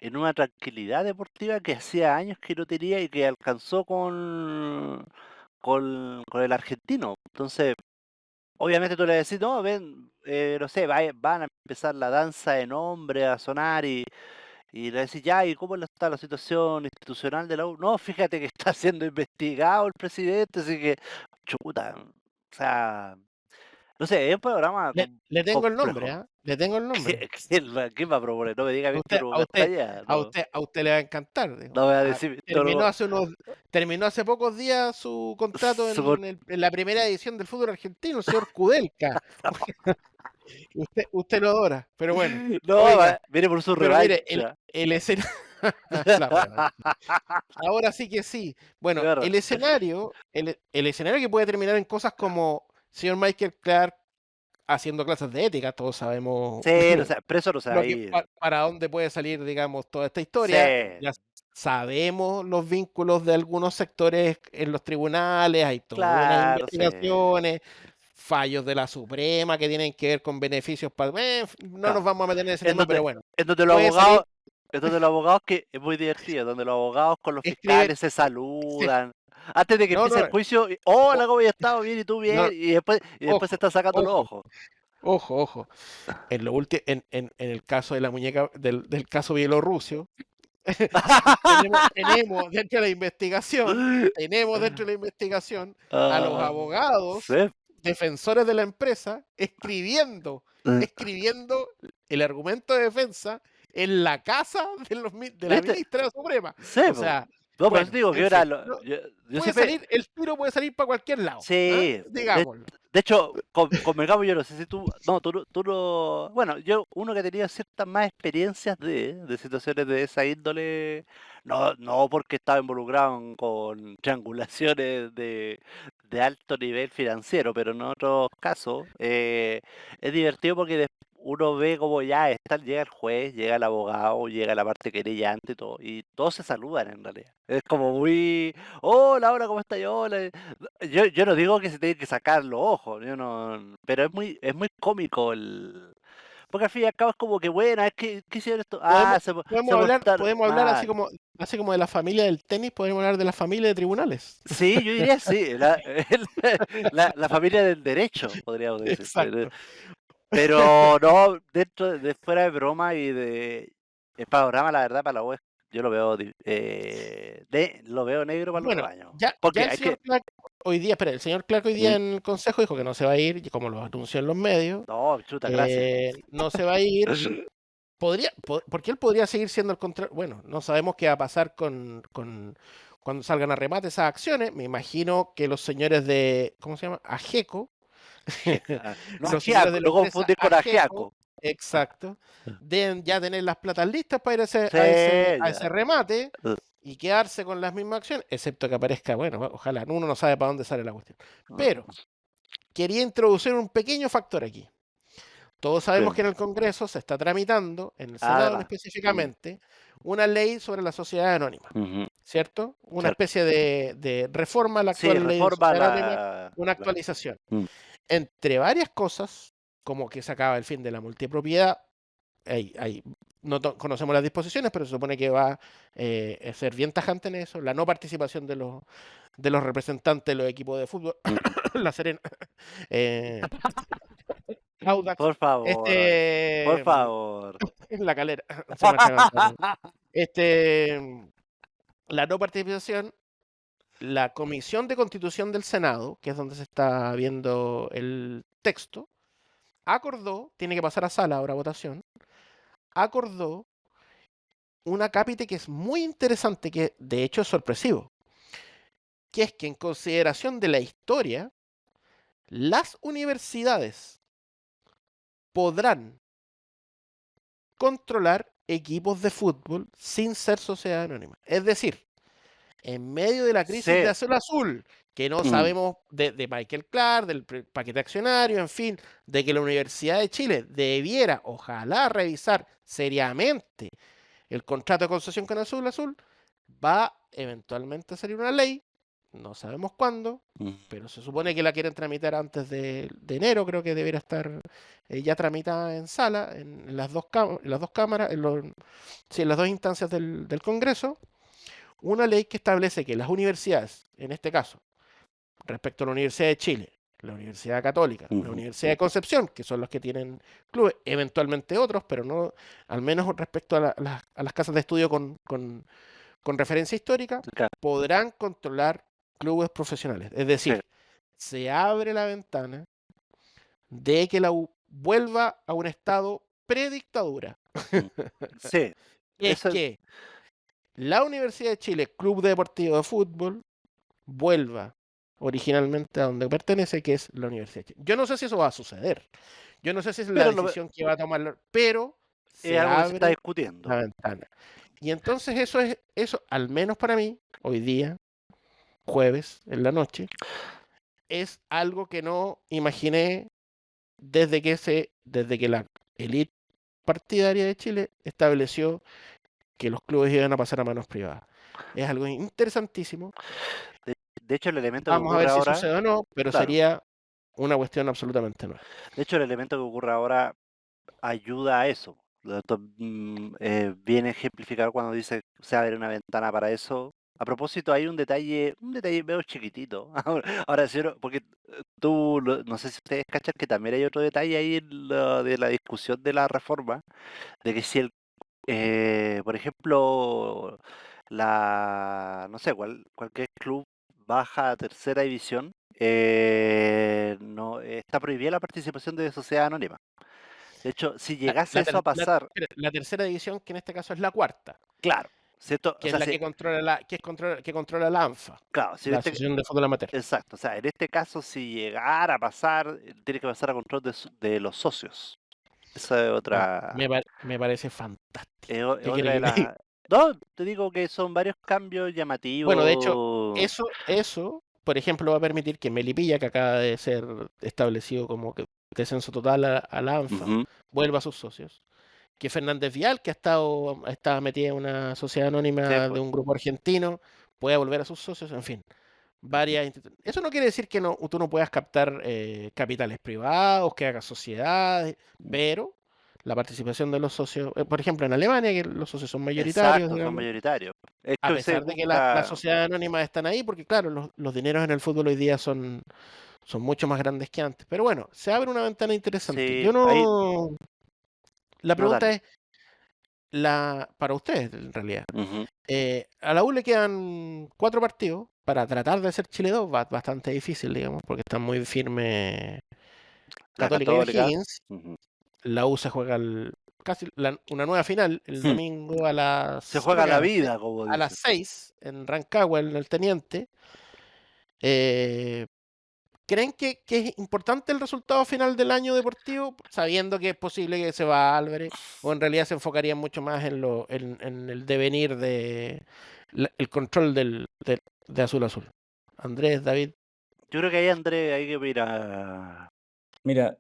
en una tranquilidad deportiva que hacía años que no tenía y que alcanzó con el argentino? Entonces, obviamente tú le decís, no, ven, no sé, van a empezar la danza de nombre a sonar Y le decís, ya, ¿y cómo está la situación institucional de la U? No, fíjate que está siendo investigado el presidente, así que, chuta, o sea, no sé, es un programa Le tengo el nombre, complejo. ¿ah? Le tengo el nombre. ¿Quién va a proponer? No me diga A Víctor Hugo Castañeda, no, a usted le va a encantar. Digo. no voy a decir Víctor Hugo. Terminó hace pocos días su contrato Su en la primera edición del fútbol argentino, el señor Kudelka. Usted lo adora, pero bueno. No, Oiga, viene por su pero mire, revancha. el escenario. Ahora sí que sí. Bueno, Claro. el escenario que puede terminar en cosas como señor Michael Clark haciendo clases de ética, todos sabemos Sí, no sé, preso no se va a ir. para dónde puede salir, digamos, toda esta historia. Sí. Ya sabemos los vínculos de algunos sectores en los tribunales, hay todas unas Claro, sí. investigaciones, fallos de la Suprema que tienen que ver con beneficios para... no Claro. nos vamos a meter en ese En tema, donde- pero bueno. Es donde los puede abogados, que es muy divertido, donde los abogados con los Escriben- fiscales se saludan. Antes de que No, empiece no. el juicio, hola, ¿cómo has estado? Bien, y tú bien, No. y después se está sacando los ojo. ojos. Ojo. En el caso de la muñeca, del caso bielorruso, tenemos dentro de la investigación, a los Ah, abogados sí. defensores de la empresa escribiendo el argumento de defensa en la casa de la ¿Viste? ministra Suprema. Sí, O po. sea, No, pero bueno, digo que en era fin, yo puede siempre. salir, el tiro puede salir para cualquier lado. Sí, Digámoslo. De hecho, con Mercado yo no sé si tú. No, tú no. Bueno, uno que tenía ciertas más experiencias de situaciones de esa índole. No porque estaba involucrado con triangulaciones de alto nivel financiero, pero en otros casos es divertido porque uno ve como ya llega el juez, llega el abogado, llega la parte querellante y todo, y todos se saludan en realidad. Es como muy, hola, hola, ¿cómo estás? Hola. Yo no digo que se tienen que sacar los ojos, yo no, pero es muy cómico porque al fin y al cabo es como que bueno, ¿qué hicieron esto? Podemos hablar así como de la familia del tenis, podemos hablar de la familia de tribunales. Sí, yo diría sí, la familia del derecho, podríamos decir. Exacto. Pero no, dentro de fuera de broma y de el panorama, la verdad, para la web, yo lo veo lo veo negro para los Bueno, años. ya Porque el señor Clark el señor Clark hoy día en el consejo dijo que no se va a ir, y como lo anunció en los medios, No, chuta, gracias. no se va a ir. Porque él podría seguir siendo el contrario. Bueno, no sabemos qué va a pasar cuando salgan a remate esas acciones. Me imagino que los señores de, ¿cómo se llama? Ageco. No, Los señores de la no empresa confundir con Ageco, Ajiaco. exacto, deben ya tener las platas listas para ir a Sí, ese ya. remate y quedarse con las mismas acciones, excepto que aparezca, bueno, ojalá, uno no sabe para dónde sale la cuestión. Pero quería introducir un pequeño factor aquí. Todos sabemos Sí. que en el Congreso se está tramitando, en el Senado Además. específicamente, una ley sobre la sociedad anónima, Ujú. ¿cierto? Una Cierto. especie de reforma a la Sí, actual ley de reforma sociedad anónima, la. una actualización. Mm. Entre varias cosas, como que se acaba el fin de la multipropiedad, no conocemos las disposiciones, pero se supone que va a ser bien tajante en eso, la no participación de los representantes de los equipos de fútbol, La Serena, Audax, Por favor. Por favor. La Calera, se marcha ganando. La no participación, la Comisión de Constitución del Senado, que es donde se está viendo el texto, acordó, tiene que pasar a sala ahora a votación, acordó un acápite que es muy interesante, que de hecho es sorpresivo, que es que en consideración de la historia, las universidades podrán controlar equipos de fútbol sin ser sociedad anónima. Es decir, en medio de la crisis Sí. de Azul Azul, que no sabemos de Michael Clark, del paquete accionario, en fin, de que la Universidad de Chile debiera, ojalá, revisar seriamente el contrato de concesión con Azul Azul, va eventualmente a salir una ley, no sabemos cuándo, pero se supone que la quieren tramitar antes de enero, creo que debería estar ya tramitada en sala, en las dos cámaras, en las dos instancias del Congreso, una ley que establece que las universidades, en este caso, respecto a la Universidad de Chile, la Universidad Católica, la Ujú. Universidad de Concepción, que son los que tienen clubes, eventualmente otros, pero no, al menos respecto a las casas de estudio con referencia histórica, Claro, podrán controlar clubes profesionales. Es sí, decir, se abre la ventana de que la U vuelva a un estado predictadura. sí, Es eso, que la Universidad de Chile, Club Deportivo de Fútbol, vuelva originalmente a donde pertenece, que es la Universidad de Chile. Yo no sé si eso va a suceder. Yo no sé si es la pero decisión que va a tomar, pero es se algo que se está abre discutiendo. la ventana. Y entonces eso, al menos para mí, hoy día, jueves, en la noche, es algo que no imaginé desde que la élite partidaria de Chile estableció que los clubes iban a pasar a manos privadas. Es algo interesantísimo. De hecho, el elemento que Vamos a ocurre ver si ahora, sucede o no, pero claro, sería una cuestión absolutamente nueva. de hecho, el elemento que ocurre ahora ayuda a eso. Viene ejemplificado cuando dice se abre una ventana para eso. A propósito, hay un detalle veo chiquitito. Ahora sí, porque no sé si ustedes cachan que también hay otro detalle ahí en de la discusión de la reforma, de que si por ejemplo, no sé, cualquier club baja a tercera división, no está prohibida la participación de sociedad anónima. De hecho, si llegase eso a pasar, La tercera división, que en este caso es la cuarta, claro, ¿cierto? O que es sea, la que controla la ANFA, claro, si en la este, Asociación de Fútbol Amateur. exacto, o sea, en este caso, si llegara a pasar, tiene que pasar a control de los socios. Esa es otra, Me parece fantástico. es ¿Qué otra quiere de que le diga? las... No, te digo que son varios cambios Bueno, de hecho, llamativos. eso, por ejemplo, va a permitir que Melipilla, que acaba de ser establecido como descenso total a la ANFA, Ujú. vuelva a sus socios. Que Fernández Vial, que estaba metida en una sociedad Sí, anónima de pues, un grupo argentino, pueda volver a sus socios, en fin. Eso no quiere decir que tú no puedas captar capitales privados, que hagas sociedades, pero la participación de los socios, por ejemplo, en Alemania, que los socios son mayoritarios, exacto, son digamos, mayoritarios. Es a que se pesar de que las busca... sociedades anónimas están ahí, porque claro, los dineros en el fútbol hoy día son mucho más grandes que antes. Pero bueno, se abre una ventana interesante. Sí, Yo ahí... no. La No, pregunta dale. es, para ustedes, en realidad. Ujú. A la U le quedan 4 partidos para tratar de ser Chile 2, bastante difícil, digamos, porque están muy firmes La Católica y Católica. O'Higgins. Ujú. La U se juega una nueva final el domingo a las... Se creo juega que la vida, como a las dicen. 6 en Rancagua, en el Teniente. Eh, ¿Creen que es importante el resultado final del año deportivo, sabiendo que es posible que se va Álvarez, o en realidad se enfocaría mucho más en el devenir el control de Azul Azul? Andrés, David. Yo creo que ahí, Andrés, hay que mirar... Mira,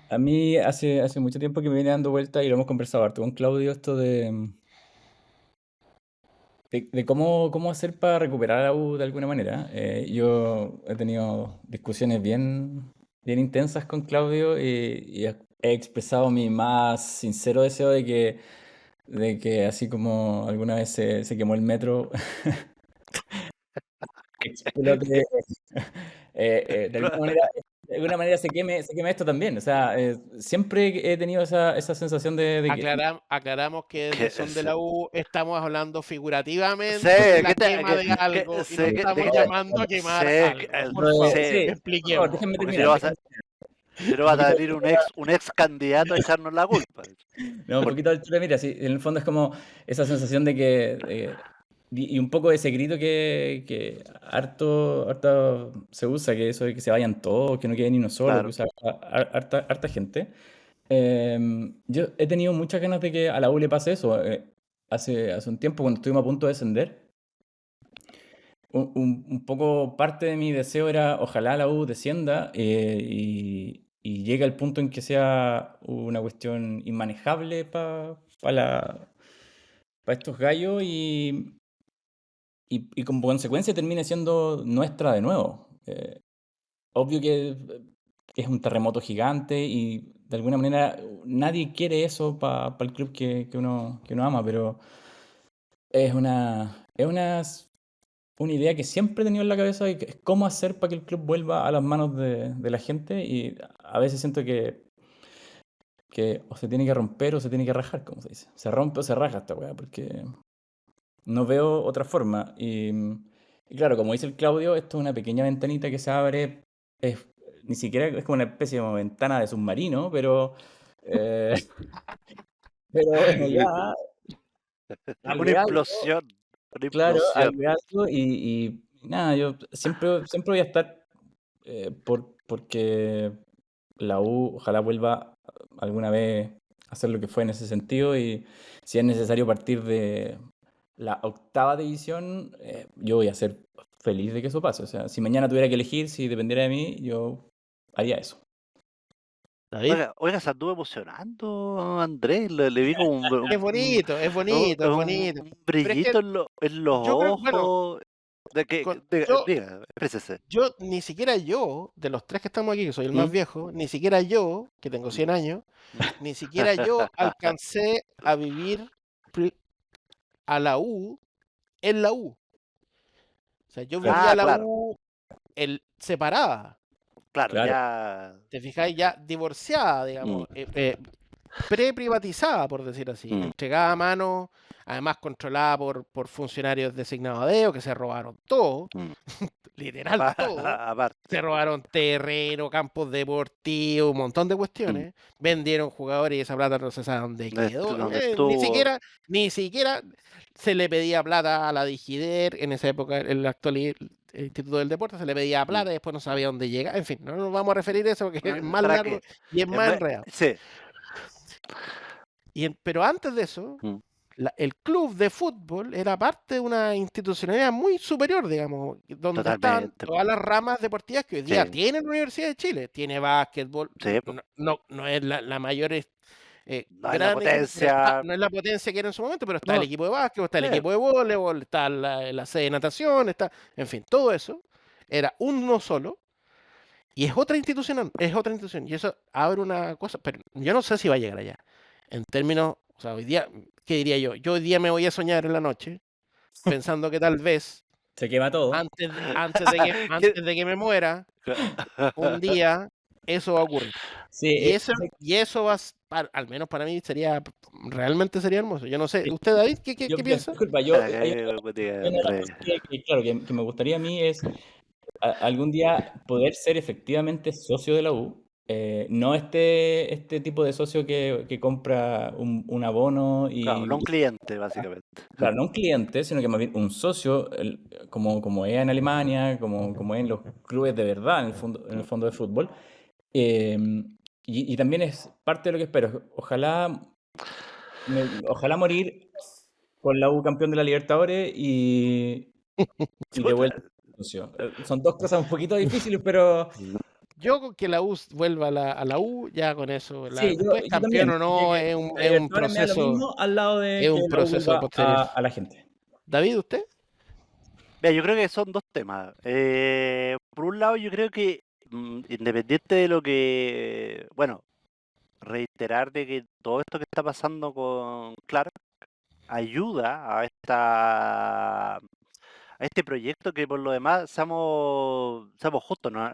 a mí hace mucho tiempo que me viene dando vuelta y lo hemos conversado harto con Claudio, esto de cómo hacer para recuperar a la U de alguna manera. Yo he tenido discusiones bien intensas con Claudio y he expresado mi más sincero deseo de que así como alguna vez se quemó el metro, explote, de alguna manera se queme esto también. O sea, siempre he tenido esa sensación de que... Aclaramos que desde Que, Son de la U estamos hablando figurativamente sí, de la que te- quema de que- algo y no sí, que- estamos de- llamando a quemar sí, algo. Por sí, favor, Sí, por favor, expliquemos. déjenme porque si terminar. no vas a, si no va a poquito- salir un ex candidato a echarnos la culpa. No, un poquito de altura, mira, sí, en el fondo es como esa sensación de que, y un poco de ese grito que harto se usa, que eso de que se vayan todos, que no quede ni uno solo, Claro. que usa harta gente. Yo he tenido muchas ganas de que a la U le pase eso. Hace un tiempo, cuando estuvimos a punto de descender, un poco parte de mi deseo era ojalá la U descienda y llegue al punto en que sea una cuestión inmanejable para estos gallos y como consecuencia termine siendo nuestra de nuevo. Obvio que es un terremoto gigante y de alguna manera nadie quiere eso para el club que uno ama, pero es una una idea que siempre he tenido en la cabeza y que es cómo hacer para que el club vuelva a las manos de la gente y a veces siento que o se tiene que romper o se tiene que rajar, como se dice. Se rompe o se raja esta weá, porque no veo otra forma. Y claro, como dice el Claudio, esto es una pequeña ventanita que se abre, ni siquiera es como una especie de ventana de submarino, eh, pero bueno, ya Una hazle algo, implosión. Una claro, implosión. hazle algo y nada, yo siempre voy a estar porque la U ojalá vuelva alguna vez a hacer lo que fue en ese sentido y si es necesario partir de la 8ª división, yo voy a ser feliz de que eso pase. O sea, si mañana tuviera que elegir, si dependiera de mí, yo haría eso. David. Oiga, se anduvo emocionando, Andrés. Le vi como Es bonito, es bonito, es bonito. un Pero es que brillito en los yo creo, bueno, ojos. Diga, exprésese. yo, ni siquiera yo, de los tres que estamos aquí, que soy el más ¿Mm? viejo, ni siquiera yo, que tengo 100 años, ni siquiera yo alcancé a vivir a la U en la U. O sea, yo vivía Ah, la claro, U separada, claro, Claro. ya. ¿te fijáis? Ya divorciada, digamos, pre-privatizada, por decir así, Mm. entregada a mano, además controlada por funcionarios designados a dedo, que se robaron todo, Mm. literal todo. Aparte. Se robaron terreno, campos deportivos, un montón de cuestiones. Vendieron jugadores y esa plata no se sabe dónde quedó. Donde Ni estuvo. siquiera se le pedía plata a la Digider en esa época, el actual Instituto del Deporte, se le pedía plata y después no sabía dónde llegar. En fin, no nos vamos a referir a eso porque es más ¿Para largo qué? y es más enredado. Sí. Pero antes de eso, Mm. el club de fútbol era parte de una institucionalidad muy superior, digamos, donde estaban Totalmente. todas las ramas deportivas que hoy día Sí. tiene la Universidad de Chile. Tiene básquetbol, Sí, po. no es la mayor No es la gran equipo, potencia. no es la potencia que era en su momento, pero está No. el equipo de básquetbol, está el Sí. equipo de voleibol, está la sede de natación, está, en fin, todo eso era uno solo. Y es otra institución, y eso abre una cosa, pero yo no sé si va a llegar allá. En términos, o sea, hoy día, ¿qué diría yo? Yo hoy día me voy a soñar en la noche, pensando que tal vez, Se quema todo. antes de que me muera, un día, eso va a ocurrir. Sí, Y eso va, al menos para mí, realmente sería hermoso. Yo no sé, ¿usted, David, qué piensa? disculpa, hay una cosa claro, que me gustaría a mí es algún día poder ser efectivamente socio de la U. No este tipo de socio que compra un abono y... Claro, no un cliente, básicamente. Claro, no un cliente, sino que más bien un socio, como es en Alemania, como es en los clubes de verdad, en el fondo de fútbol. Eh, y también es parte de lo que espero. Ojalá morir con la U campeón de la Libertadores y de vuelta socio. Son dos cosas un poquito difíciles, pero Yo con que la U vuelva a la U, ya con eso, sí, después yo campeón también. o no, es un La Libertadores me da lo proceso, mismo al lado de es que un la U proceso vuelva posterior. a la gente. David, ¿usted? Mira, yo creo que son dos temas. Por un lado, yo creo que independiente de lo que, bueno, reiterar de que todo esto que está pasando con Clark ayuda a este proyecto que por lo demás seamos justos, ¿no?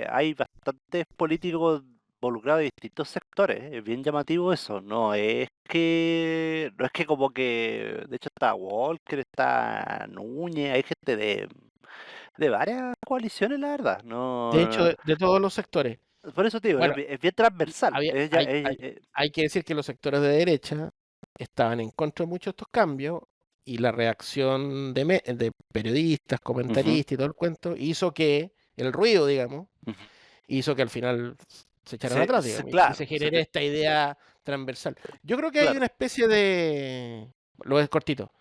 Hay bastantes políticos involucrados de distintos sectores, es bien llamativo eso, no es que como que, de hecho está Walker, está Núñez, hay gente de varias coaliciones, la verdad, De hecho, no, de todos los sectores. por eso te digo, Bueno, es bien transversal, hay que decir que los sectores de derecha estaban en contra de muchos de estos cambios y la reacción de periodistas, comentaristas y todo el cuento hizo que el ruido, digamos, Ujú. hizo que al final se echaran Sí, atrás, sí, digamos, y claro, se sí, genere esta idea transversal. Yo creo que hay claro. una especie de, lo es cortito,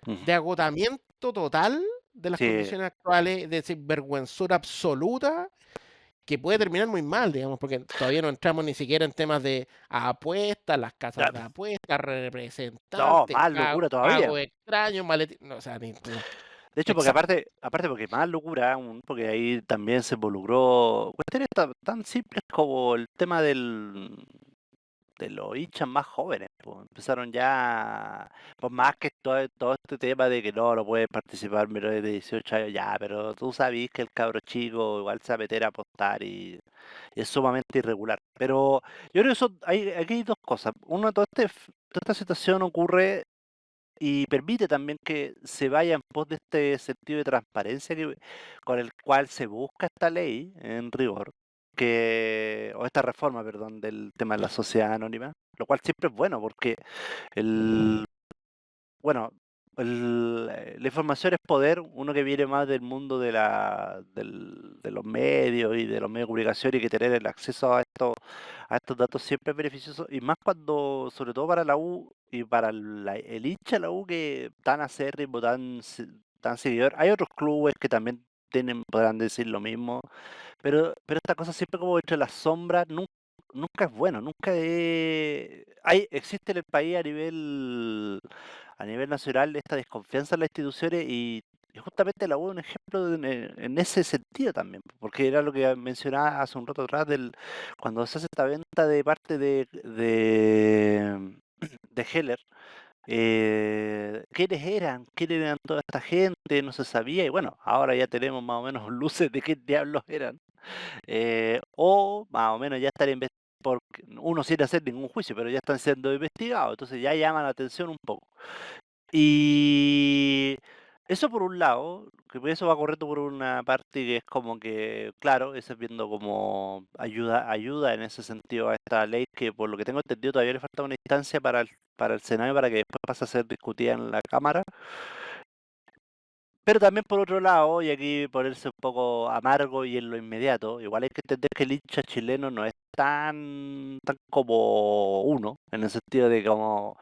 Ujú. de agotamiento total de las Sí. condiciones actuales, de sinvergüenzura absoluta, que puede terminar muy mal, digamos, porque todavía no entramos ni siquiera en temas de apuestas, las casas de apuestas, representantes, más locura todavía. pago extraño, maletín, no, o sea, De hecho, porque aparte porque más locura aún, porque ahí también se involucró cuestiones tan simples como el tema del de los hinchas más jóvenes, pues. Empezaron ya, por más que todo este tema de que no puedes participar menores de 18 años, ya, pero tú sabes que el cabro chico igual se va a meter a apostar y es sumamente irregular. Pero yo creo que aquí hay dos cosas. Uno, toda esta situación ocurre y permite también que se vaya en pos de este sentido de transparencia con el cual se busca esta ley en rigor, o esta reforma, perdón, del tema de la sociedad anónima, lo cual siempre es bueno porque el, bueno, la información es poder, uno que viene más del mundo de los medios y de los medios de comunicación y que tener el acceso a estos datos siempre es beneficioso y más cuando, sobre todo para la U y para el hincha de la U que tan acérrimo, tan seguidor. Hay otros clubes que también podrán decir lo mismo, pero esta cosa siempre como entre las sombras nunca es bueno, existe en el país a nivel nacional esta desconfianza en las instituciones y justamente la U es un ejemplo en ese sentido también, porque era lo que mencionaba hace un rato atrás cuando se hace esta venta de parte de Heller. ¿Quiénes eran toda esta gente? No se sabía y bueno, ahora ya tenemos más o menos luces de qué diablos eran. O más o menos ya están porque uno sin hacer ningún juicio, pero ya están siendo investigados, entonces ya llaman la atención un poco. Y eso por un lado, que eso va correcto por una parte que es como que, claro, eso es viendo como ayuda en ese sentido a esta ley que por lo que tengo entendido todavía le falta una instancia para el Senado para que después pase a ser discutida en la Cámara. Pero también por otro lado, y aquí ponerse un poco amargo y en lo inmediato, igual hay que entender que el hincha chileno no es tan como uno, en el sentido de como...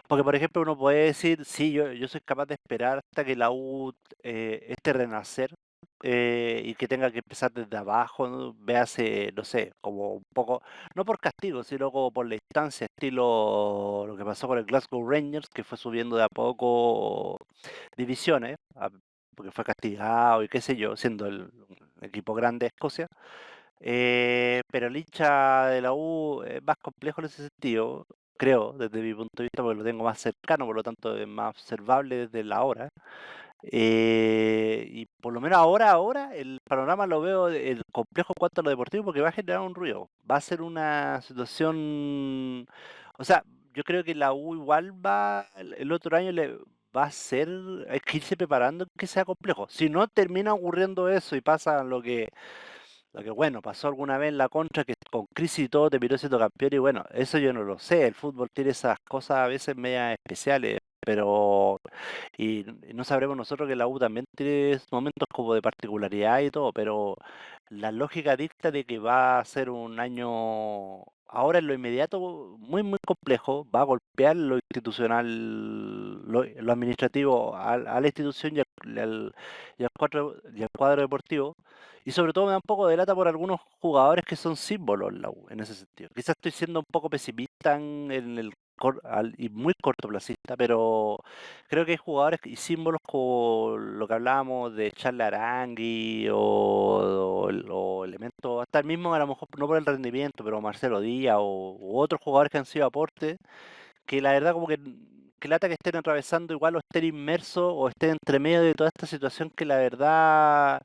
Porque por ejemplo uno puede decir, sí, yo soy capaz de esperar hasta que la U este renacer y que tenga que empezar desde abajo, ¿no? Véase, no sé, como un poco, no por castigo, sino como por la instancia, estilo lo que pasó con el Glasgow Rangers, que fue subiendo de a poco divisiones, porque fue castigado y qué sé yo, siendo el equipo grande de Escocia. Pero el hincha de la U es más complejo en ese sentido, creo, desde mi punto de vista, porque lo tengo más cercano, por lo tanto es más observable desde la hora. Y por lo menos ahora el panorama lo veo el complejo en cuanto a lo deportivo porque va a generar un ruido. Va a ser una situación, o sea, yo creo que la U igual el otro año le va a ser, hay que irse preparando en que sea complejo. Si no termina ocurriendo eso y pasa lo que bueno, pasó alguna vez en la contra que con crisis y todo terminó siendo campeón y bueno, eso yo no lo sé, el fútbol tiene esas cosas a veces medias especiales, pero y no sabremos nosotros que la U también tiene momentos como de particularidad y todo, pero la lógica dicta de que va a ser un año ahora en lo inmediato muy muy complejo, va a golpear lo institucional, lo administrativo a la institución y al cuadro deportivo. Y sobre todo me da un poco de lata por algunos jugadores que son símbolos en la U, en ese sentido. Quizás estoy siendo un poco pesimista y muy cortoplacista, pero creo que hay jugadores y símbolos como lo que hablábamos de Charles Arangui o elementos, hasta el mismo a lo mejor no por el rendimiento, pero Marcelo Díaz u otros jugadores que han sido aportes, que la verdad como que lata que estén atravesando igual o estén inmersos o estén entre medio de toda esta situación que la verdad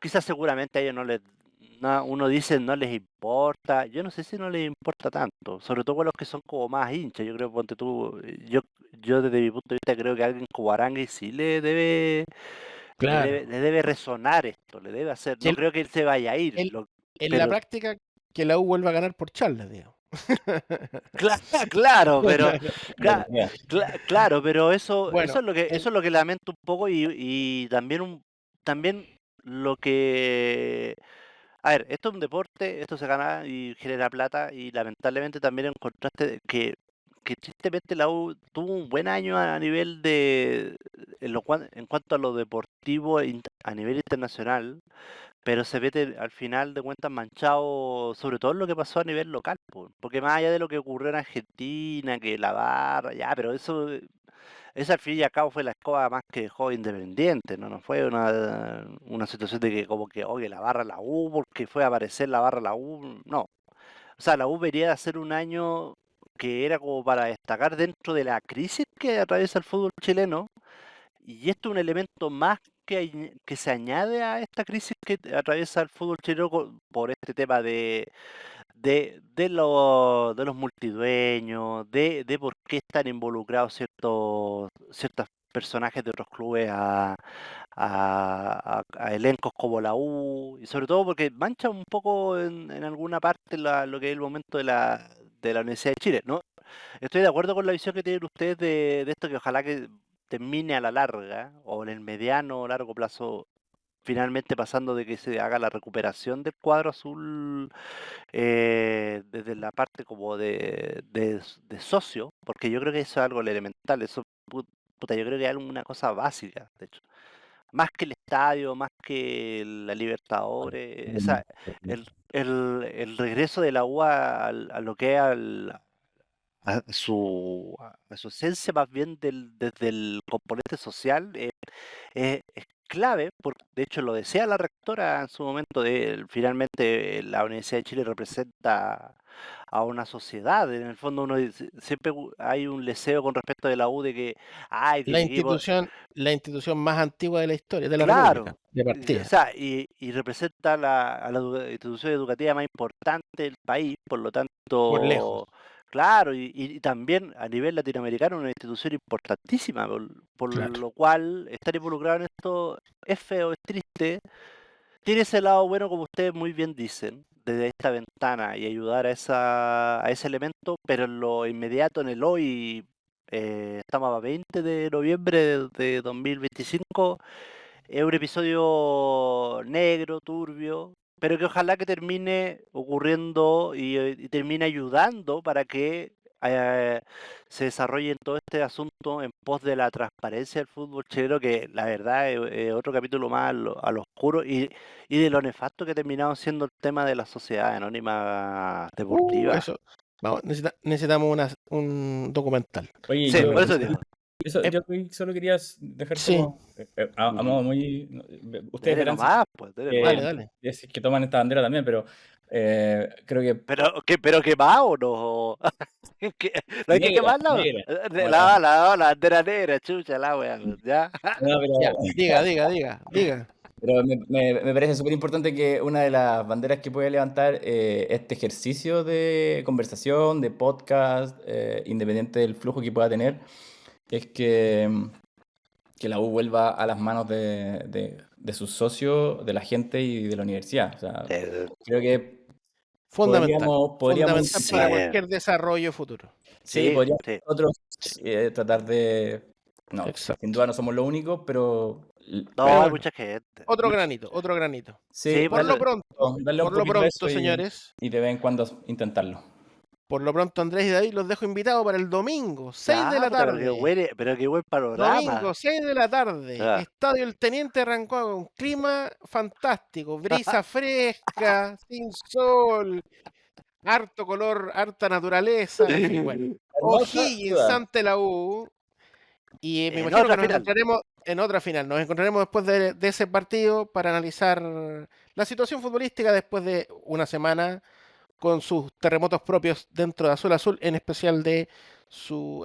quizás seguramente a ellos uno dice no les importa, yo no sé si no les importa tanto, sobre todo con los que son como más hinchas, yo creo, ponte tú, yo desde mi punto de vista creo que a alguien como Arangui sí Claro. le debe resonar esto, le debe hacer, Que no el- creo que él se vaya a ir, el- en la pero práctica, que la U vuelva a ganar por Charles, digamos. claro, pero Claro, claro, pero eso Bueno, es lo que eso es lo que lamento un poco y también también lo que a ver, esto es un deporte, esto se gana y genera plata y lamentablemente también encontraste que tristemente la U tuvo un buen año a nivel en cuanto a lo deportivo a nivel internacional, pero se ve al final de cuentas manchado, sobre todo en lo que pasó a nivel local, po, porque más allá de lo que ocurrió en Argentina, que la barra, ya, pero eso al fin y al cabo fue la escoba más que dejó Independiente, ¿no? No fue una situación de que como que, oye, la barra la U, porque fue a aparecer la barra la U, no. O sea, la U debería hacer un año, porque era como para destacar dentro de la crisis que atraviesa el fútbol chileno. Y esto es un elemento más que se añade a esta crisis que atraviesa el fútbol chileno por este tema de los multidueños, de por qué están involucrados ciertos personajes de otros clubes a elencos como la U, y sobre todo porque mancha un poco en alguna parte lo que es el momento de la Universidad de Chile, ¿no? Estoy de acuerdo con la visión que tienen ustedes de esto, que ojalá que termine a la larga o en el mediano o largo plazo, finalmente pasando de que se haga la recuperación del cuadro azul desde la parte como de socio, porque yo creo que eso es algo elemental, eso, puta, yo creo que es una cosa básica, de hecho. Más que el estadio, más que la Libertadores, el regreso de la U a lo que es a su esencia más bien desde el componente social es clave, porque de hecho lo decía la rectora en su momento, finalmente la Universidad de Chile representa a una sociedad, en el fondo siempre hay un deseo con respecto de la U de que, ay, que La mi equipo, institución más antigua de la historia de la claro, República, de o partida. sea, y representa a la institución educativa más importante del país, por lo Por lejos. tanto, claro, y también a nivel latinoamericano una institución importantísima, por Claro. lo cual estar involucrado en esto es feo, es triste, tiene ese lado bueno, como ustedes muy bien dicen, desde esta ventana y ayudar a ese elemento, pero en lo inmediato, en el hoy, estamos a 20 de noviembre de 2025, es un episodio negro, turbio, pero que ojalá que termine ocurriendo y termine ayudando para que eh, se desarrolle todo este asunto en pos de la transparencia del fútbol chileno, que la verdad es otro capítulo más a lo oscuro y de lo nefasto que ha terminado siendo el tema de la sociedad anónima deportiva. Eso. Vamos, necesitamos un documental. Oye, Sí, yo, por eso digo. yo solo quería dejar Sí. como, a modo muy, ustedes Dele verán nomás, pues, dele nomás. Dale, dale. si es que toman esta bandera también, pero creo que Pero quemado o no. ¿No hay que negra, quemarla? negra, como La bandera negra, chucha, la wea, ya. no, Ya, pero, diga. pero me parece súper importante que una de las banderas que puede levantar este ejercicio de conversación, de podcast, independiente del flujo que pueda tener, es que la U vuelva a las manos de sus socios, de la gente y de la universidad. O sea, creo que Fundamental. podríamos Fundamental para Sí. cualquier desarrollo futuro. sí, Sí, podríamos sí. nosotros tratar de... No, Exacto. sin duda no somos los únicos, pero... No, Pero hay bueno, mucha gente. otro granito. Sí, Por pues, lo pronto, darle un por lo poquito de pronto, eso señores, y de vez en cuando intentarlo. por lo pronto Andrés y David los dejo invitados para el domingo, 6 de ya, la puta, tarde. pero qué buen panorama. Domingo, 6 de la tarde. Ya. Estadio El Teniente Rancagua, un clima fantástico, brisa fresca, sin sol, harto color, harta naturaleza, en fin, bueno. Hermosa O'Higgins ciudad. ante la U. Y me En imagino otra que nos final. encontraremos en otra final. Nos encontraremos después de ese partido para analizar la situación futbolística después de una semana con sus terremotos propios dentro de Azul Azul, en especial de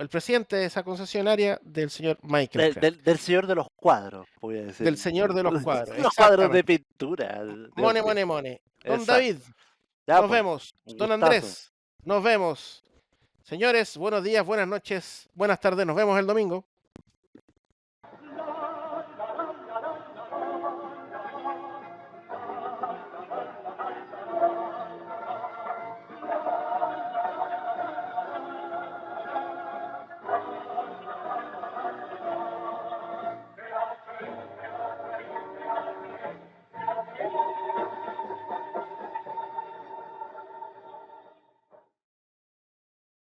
el presidente de esa concesionaria, del señor Michael Kraft, Del señor de los cuadros, voy a decir. del señor de los cuadros. Los cuadros de Exactamente. pintura. Mone. Don Exacto. David, Ya, nos pues, vemos. un Don gustazo. Andrés, nos vemos. Señores, buenos días, buenas noches, buenas tardes. Nos vemos el domingo.